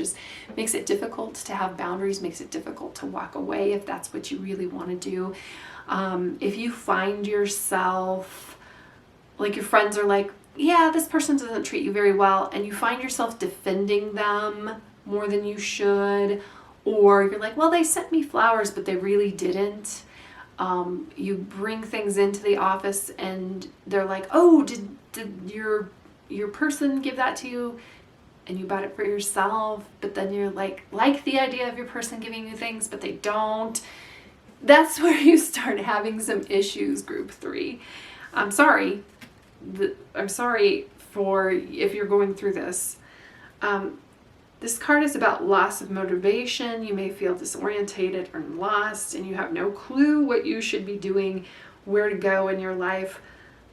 makes it difficult to have boundaries, makes it difficult to walk away if that's what you really want to do. If you find yourself, like your friends are like, yeah, this person doesn't treat you very well, and you find yourself defending them more than you should, or you're like, well, they sent me flowers, but they really didn't. You bring things into the office and they're like, oh, did your person give that to you? And you bought it for yourself, but then you're like the idea of your person giving you things, but they don't. That's where you start having some issues, group 3. I'm sorry for if you're going through this. This card is about loss of motivation. You may feel disorientated or lost, and you have no clue what you should be doing, where to go in your life.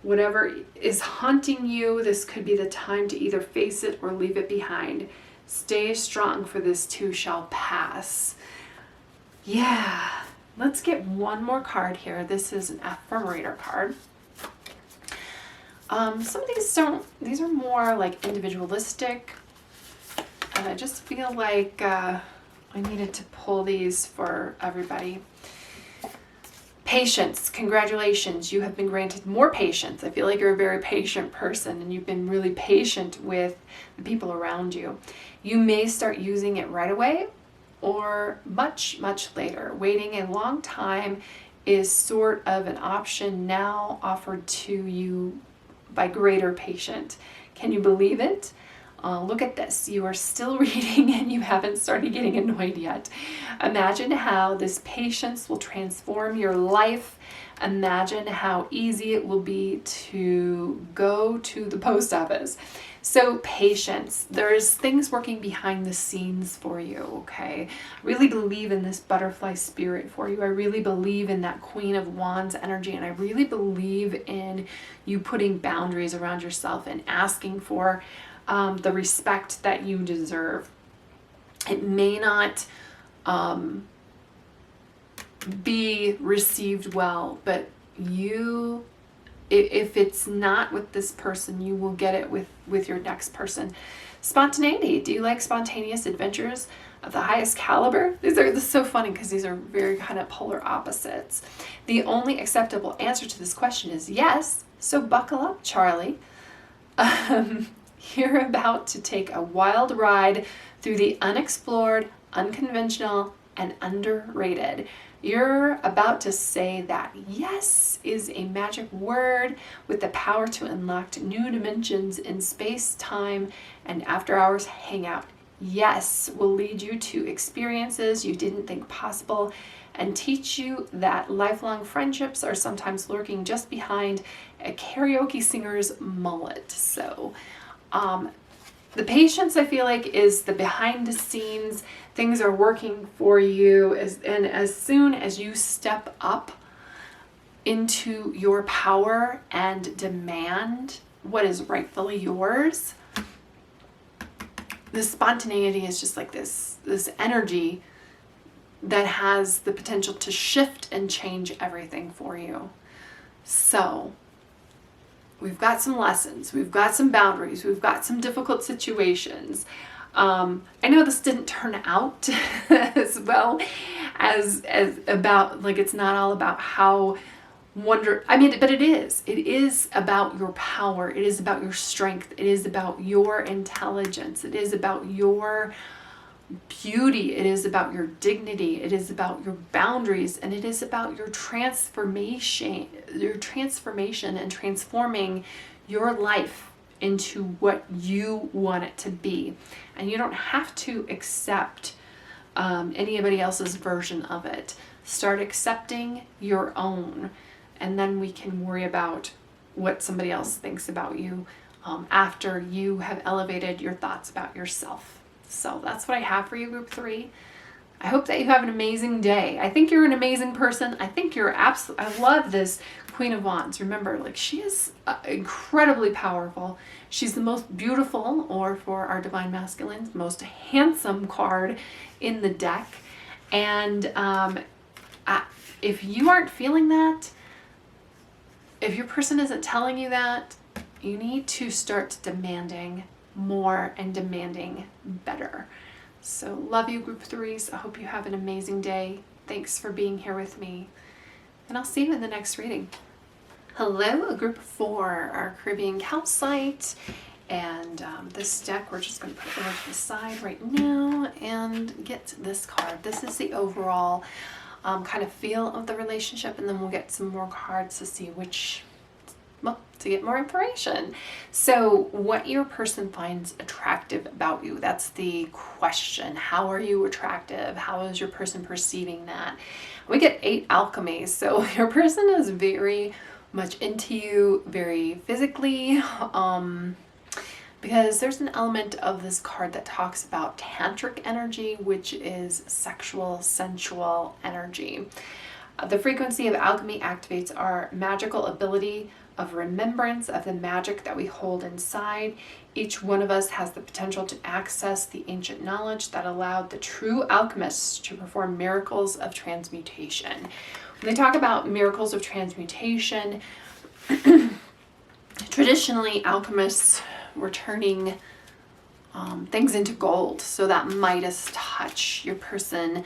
Whatever is haunting you, this could be the time to either face it or leave it behind. Stay strong, for this too shall pass. Yeah, let's get one more card here. This is an affirmator card. Some of these are more like individualistic, and I just feel like I needed to pull these for everybody. Patience, congratulations, you have been granted more patience. I feel like you're a very patient person, and you've been really patient with the people around you. You may start using it right away or much, much later. Waiting a long time is sort of an option now offered to you by greater patient. Can you believe it? Look at this. You are still reading and you haven't started getting annoyed yet. Imagine how this patience will transform your life. Imagine how easy it will be to go to the post office. So patience, there's things working behind the scenes for you, okay? I really believe in this butterfly spirit for you. I really believe in that Queen of Wands energy, and I really believe in you putting boundaries around yourself and asking for the respect that you deserve. It may not be received well, but if it's not with this person, you will get it with your next person. Spontaneity. Do you like spontaneous adventures of the highest caliber? This is so funny because these are very kind of polar opposites. The only acceptable answer to this question is yes. So buckle up, Charlie. You're about to take a wild ride through the unexplored, unconventional, and underrated. You're about to say that yes is a magic word with the power to unlock new dimensions in space, time, and after-hours hangout. Yes will lead you to experiences you didn't think possible and teach you that lifelong friendships are sometimes lurking just behind a karaoke singer's mullet. So, the patience, I feel like, is the behind the scenes. Things are working for you, and as soon as you step up into your power and demand what is rightfully yours, the spontaneity is just like this energy that has the potential to shift and change everything for you. So we've got some lessons, we've got some boundaries, we've got some difficult situations. I know this didn't turn out as well as about, like, it's not all about how but it is about your power. It is about your strength. It is about your intelligence. It is about your beauty. It is about your dignity. It is about your boundaries, and it is about your transformation and transforming your life into what you want it to be. And you don't have to accept anybody else's version of it. Start accepting your own, and then we can worry about what somebody else thinks about you after you have elevated your thoughts about yourself. So that's what I have for you, group 3. I hope that you have an amazing day. I think you're an amazing person. I think you're absolutely, I love this Queen of Wands. Remember, like, she is incredibly powerful. She's the most beautiful, or for our Divine Masculines, most handsome card in the deck. And if you aren't feeling that, if your person isn't telling you that, you need to start demanding more and demanding better. So love you, group 3s. I hope you have an amazing day. Thanks for being here with me, and I'll see you in the next reading. Hello, group 4, our Caribbean Calcite. And this deck, we're just going to put it over to the side right now and get this card. This is the overall kind of feel of the relationship, and then we'll get some more cards to see which, well, to get more information. So what your person finds attractive about you, that's the question. How are you attractive? How is your person perceiving that? We get 8 alchemies, so your person is very much into you, very physically, because there's an element of this card that talks about tantric energy, which is sexual, sensual energy. The frequency of alchemy activates our magical ability of remembrance of the magic that we hold inside. Each one of us has the potential to access the ancient knowledge that allowed the true alchemists to perform miracles of transmutation. When they talk about miracles of transmutation, traditionally alchemists were turning things into gold. So that Midas touch, your person,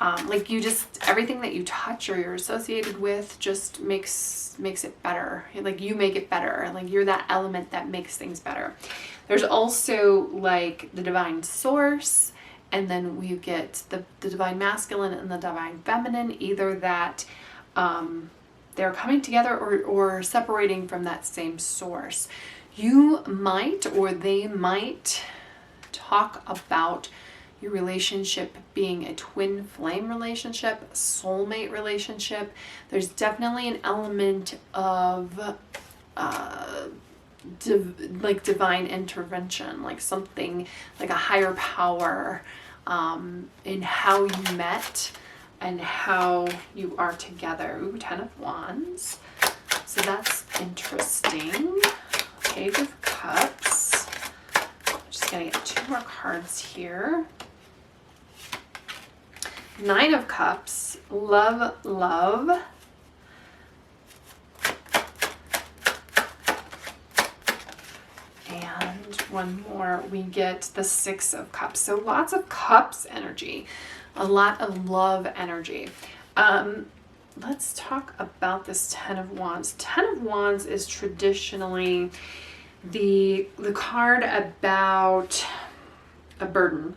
like, you just, everything that you touch or you're associated with just makes it better. Like, you make it better. Like, you're that element that makes things better. There's also like the divine source, and then we get the divine masculine and the divine feminine, either that they're coming together or separating from that same source. You might, or they might, talk about your relationship being a twin flame relationship, a soulmate relationship. There's definitely an element of like divine intervention, like something like a higher power in how you met and how you are together. Ooh, 10 of Wands. So that's interesting. Page of Cups. Just gonna get 2 more cards here. 9 of Cups. Love, love. And one more, we get the 6 of Cups. So lots of Cups energy, a lot of love energy. Let's talk about this 10 of Wands. 10 of Wands is traditionally the card about a burden,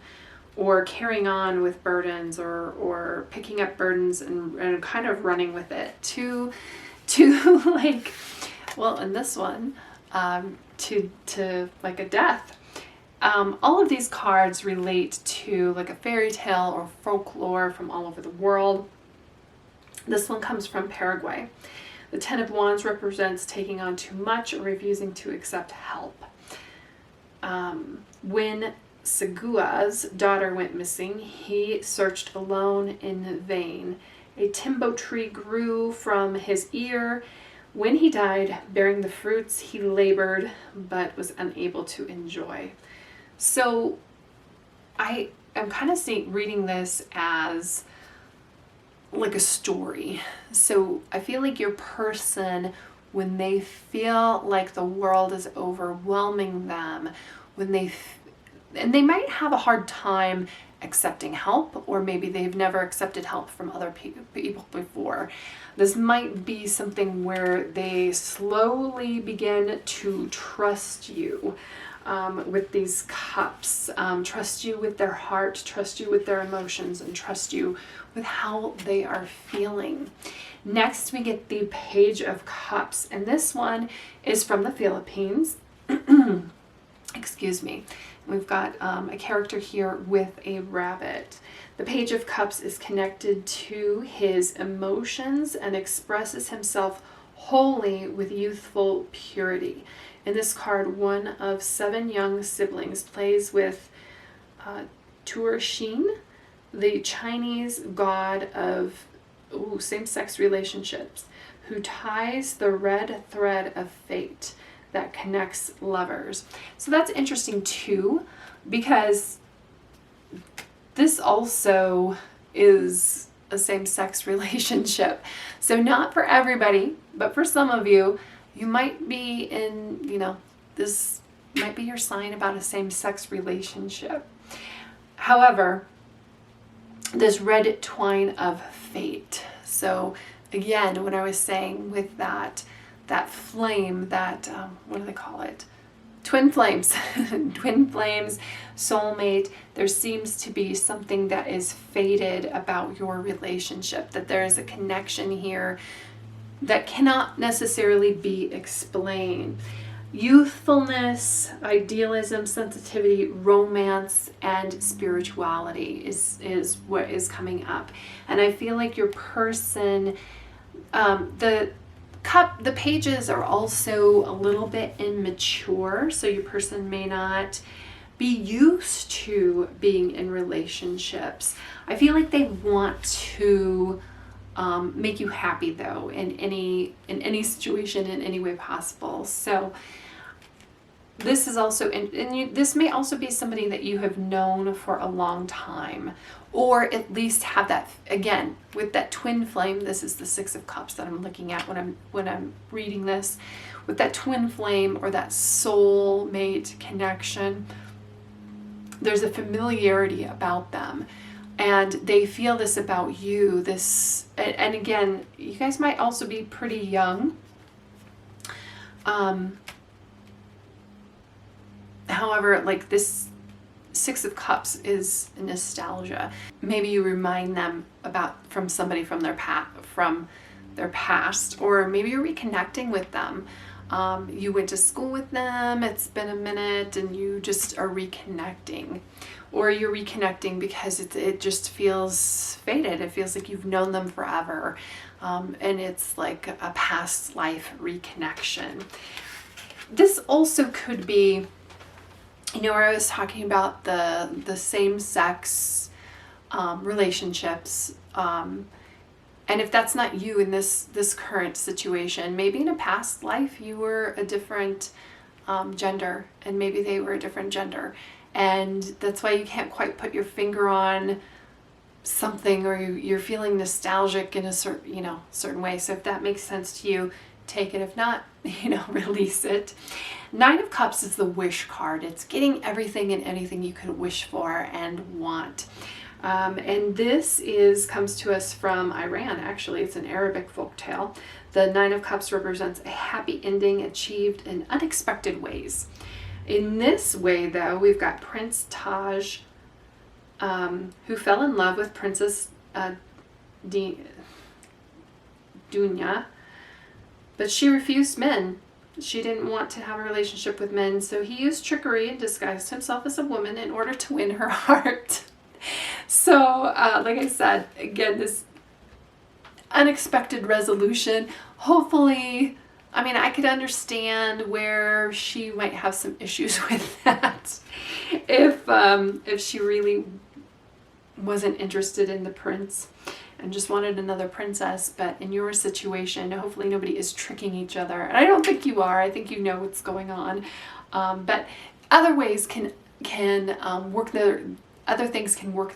or carrying on with burdens, or picking up burdens and kind of running with it to like, well, in this one, to like a death. All of these cards relate to like a fairy tale or folklore from all over the world. This one comes from Paraguay. The 10 of Wands represents taking on too much or refusing to accept help. When Segua's daughter went missing, he searched alone in vain. A timbo tree grew from his ear. When he died, bearing the fruits he labored but was unable to enjoy. So I am kind of reading this as like a story. So I feel like your person, when they feel like the world is overwhelming them, and they might have a hard time accepting help, or maybe they've never accepted help from other people before. This might be something where they slowly begin to trust you with these cups, trust you with their heart, trust you with their emotions, and trust you with how they are feeling. Next, we get the Page of Cups, and this one is from the Philippines. Excuse me. We've got a character here with a rabbit. The Page of Cups is connected to his emotions and expresses himself wholly with youthful purity. In this card, one of 7 young siblings plays with Turshin, the Chinese god of same-sex relationships, who ties the red thread of fate that connects lovers. So that's interesting too, because this also is a same-sex relationship. So not for everybody, but for some of you, you might be in, this might be your sign about a same-sex relationship. However, this red twine of fate. So again, when I was saying with that flame, that, what do they call it? Twin flames, twin flames, soulmate, there seems to be something that is fated about your relationship, that there is a connection here that cannot necessarily be explained. Youthfulness, idealism, sensitivity, romance, and spirituality is what is coming up. And I feel like your person, the pages are also a little bit immature, so your person may not be used to being in relationships. I feel like they want to make you happy though, in any situation, in any way possible. So this is also, this may also be somebody that you have known for a long time, or at least have that, again, with that twin flame. This is the 6 of Cups that I'm looking at when I'm reading this, with that twin flame or that soulmate connection. There's a familiarity about them, and they feel this about you. And again, you guys might also be pretty young. However, like this 6 of Cups is nostalgia. Maybe you remind them from somebody from their past, or maybe you're reconnecting with them. You went to school with them, it's been a minute, and you just are reconnecting. Or you're reconnecting because it just feels fated. It feels like you've known them forever. And it's like a past life reconnection. This also could be, where I was talking about the same-sex relationships. And if that's not you in this current situation, maybe in a past life you were a different gender, and maybe they were a different gender. And that's why you can't quite put your finger on something, or you're feeling nostalgic in a certain way. So if that makes sense to you, take it. If not, release it. 9 of Cups is the wish card. It's getting everything and anything you could wish for and want. And this comes to us from Iran, actually. It's an Arabic folktale. The 9 of Cups represents a happy ending achieved in unexpected ways. In this way, though, we've got Prince Taj, who fell in love with Princess Dunya, but she refused men. She didn't want to have a relationship with men, so he used trickery and disguised himself as a woman in order to win her heart. So, like I said, again, this unexpected resolution, hopefully, I could understand where she might have some issues with that. If she really wasn't interested in the prince and just wanted another princess, but in your situation, hopefully nobody is tricking each other. And I don't think you are. I think you know what's going on. But other ways can work their, other things can work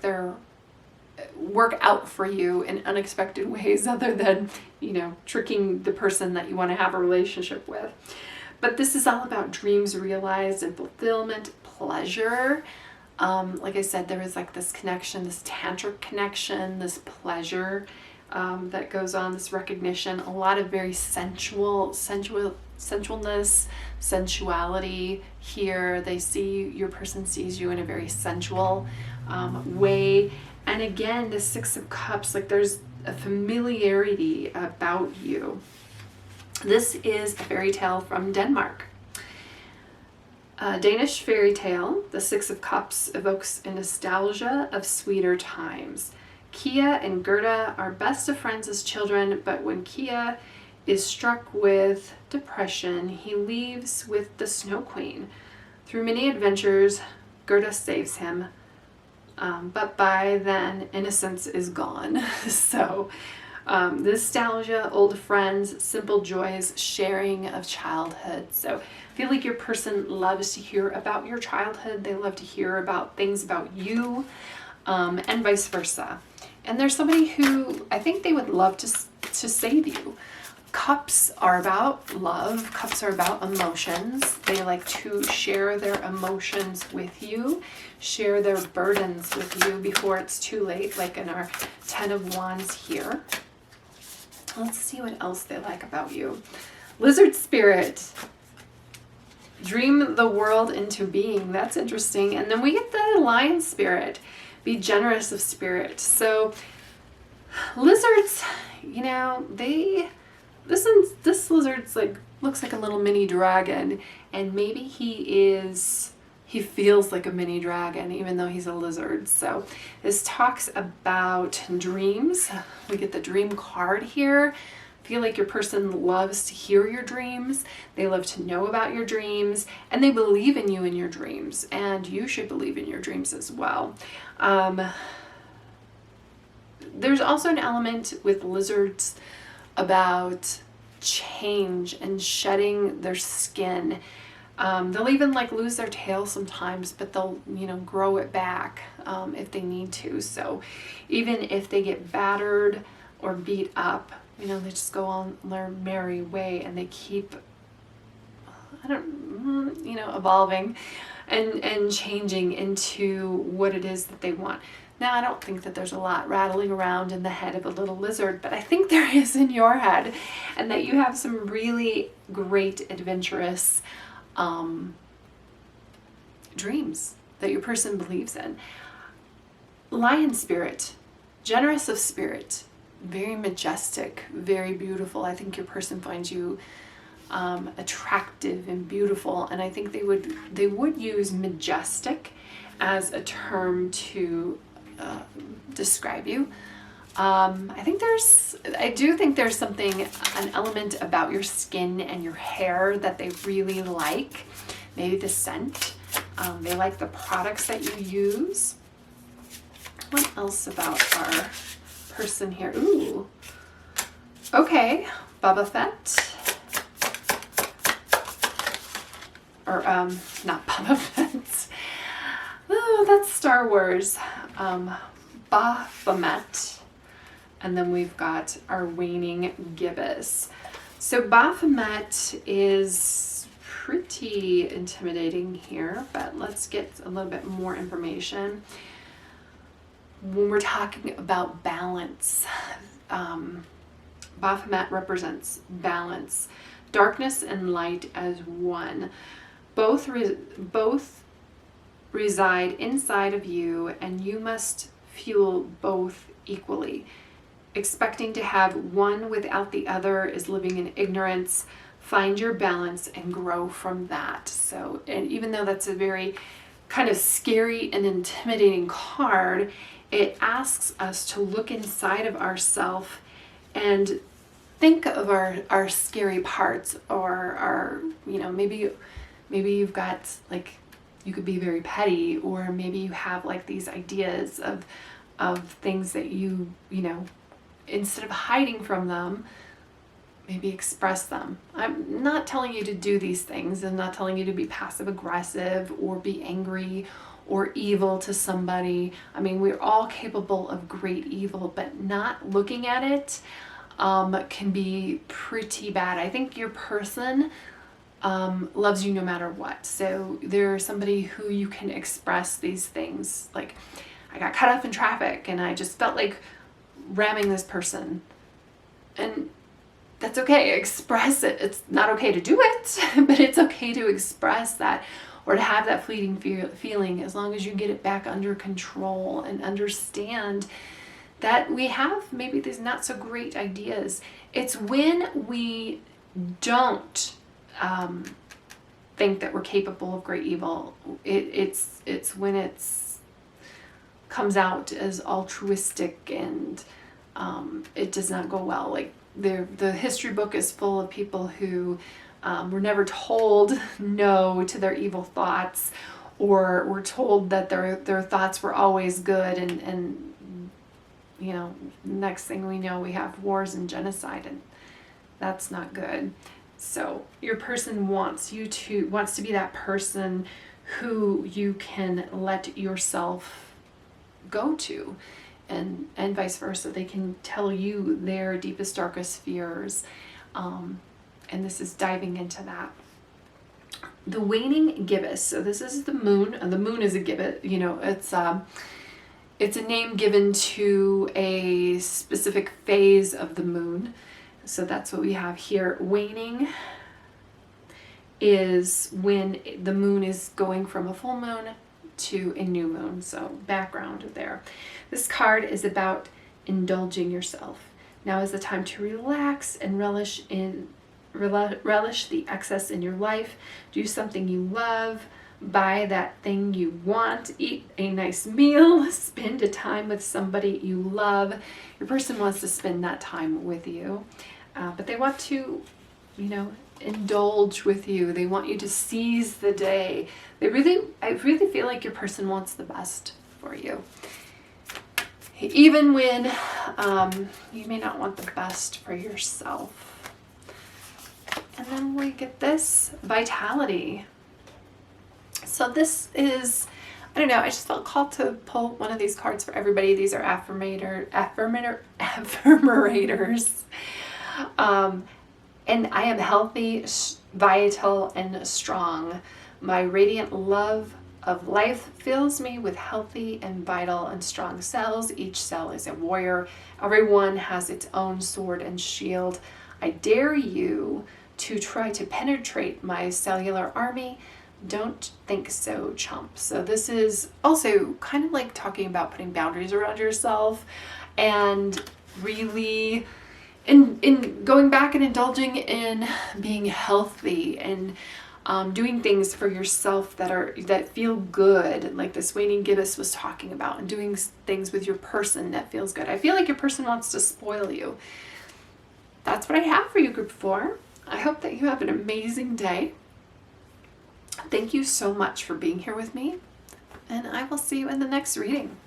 out for you in unexpected ways, other than, tricking the person that you want to have a relationship with. But this is all about dreams realized and fulfillment, pleasure. Like I said, there is like this connection, this tantric connection, this pleasure that goes on, this recognition, a lot of very sensualness, sensuality here. Your person sees you in a very sensual way. And again, the Six of Cups, like there's a familiarity about you. This is a fairy tale from Denmark. Danish fairy tale, the Six of Cups evokes a nostalgia of sweeter times. Kia and Gerda are best of friends as children, but when Kia is struck with depression, he leaves with the Snow Queen. Through many adventures, Gerda saves him, but by then, innocence is gone. So, nostalgia, old friends, simple joys, sharing of childhood. So I feel like your person loves to hear about your childhood. They love to hear about things about you, and vice versa. And there's somebody who I think they would love to save you. Cups are about love. Cups are about emotions. They like to share their emotions with you, share their burdens with you before it's too late, like in our 10 of Wands here. Let's see what else they like about you. Lizard spirit. Dream the world into being. That's interesting. And then we get the lion spirit. Be generous of spirit. So lizards, you know, this lizard's like looks like a little mini dragon, and maybe he feels like a mini dragon even though he's a lizard. So this talks about dreams. We get the dream card here. I feel like your person loves to hear your dreams. They love to know about your dreams, and they believe in you in your dreams, and you should believe in your dreams as well. There's also an element with lizards about change and shedding their skin. They'll even like lose their tail sometimes, but they'll, you know, grow it back if they need to. So even if they get battered or beat up, you know, they just go on their merry way, and they keep, evolving and changing into what it is that they want. Now, I don't think that there's a lot rattling around in the head of a little lizard, but I think there is in your head, and that you have some really great adventurous dreams that your person believes in. Lion spirit, generous of spirit, very majestic, very beautiful. I think your person finds you attractive and beautiful, and I think they would use majestic as a term to describe you. I do think there's something, an element about your skin and your hair that they really like. Maybe the scent. They like the products that you use. What else about our person here? Ooh. Okay. Boba Fett. Or, not Boba Fett. Oh, that's Star Wars. Baphomet. And then we've got our waning gibbous. So Baphomet is pretty intimidating here, but let's get a little bit more information. When we're talking about balance, Baphomet represents balance, darkness and light as one. Both reside inside of you, and you must fuel both equally. Expecting to have one without the other is living in ignorance. Find your balance and grow from that. So, and even though that's a very kind of scary and intimidating card, it asks us to look inside of ourselves and think of our scary parts, or our, maybe you've got like, you could be very petty, or maybe you have like these ideas of things that you instead of hiding from them, maybe express them. I'm not telling you to do these things. I'm not telling you to be passive aggressive or be angry or evil to somebody. I mean, we're all capable of great evil, but not looking at it can be pretty bad. I think your person loves you no matter what. So they're somebody who you can express these things. Like, I got cut off in traffic and I just felt like ramming this person. And that's okay. Express it. It's not okay to do it, but it's okay to express that or to have that fleeting feeling, as long as you get it back under control and understand that we have maybe these not so great ideas. It's when we don't think that we're capable of great evil. It's when it's comes out as altruistic and it does not go well. Like the history book is full of people who were never told no to their evil thoughts, or were told that their thoughts were always good, and you know, next thing we know, we have wars and genocide, and that's not good. So your person wants to be that person who you can let yourself go to, and vice versa. They can tell you their deepest, darkest fears, and this is diving into that. The waning gibbous. So this is the moon, and the moon is a gibbet. You know, it's a name given to a specific phase of the moon. So that's what we have here. Waning is when the moon is going from a full moon to a new moon. So background there. This card is about indulging yourself. Now is the time to relax and relish the excess in your life. Do something you love. Buy that thing you want. Eat a nice meal. Spend a time with somebody you love. Your person wants to spend that time with you, but they want to, you know, indulge with you. They want you to seize the day. I really feel like your person wants the best for you, even when you may not want the best for yourself. And then we get this vitality. So this is, I don't know, I just felt called to pull one of these cards for everybody. These are affirmators. And I am healthy, vital, and strong. My radiant love of life fills me with healthy and vital and strong cells. Each cell is a warrior. Everyone has its own sword and shield. I dare you to try to penetrate my cellular army. Don't think so, chump. So this is also kind of like talking about putting boundaries around yourself, and really in going back and indulging in being healthy and doing things for yourself that feel good, like this waning gibbous was talking about, and doing things with your person that feels good. I feel like your person wants to spoil you. That's what I have for you, group 4. I hope that you have an amazing day. Thank you so much for being here with me, and I will see you in the next reading.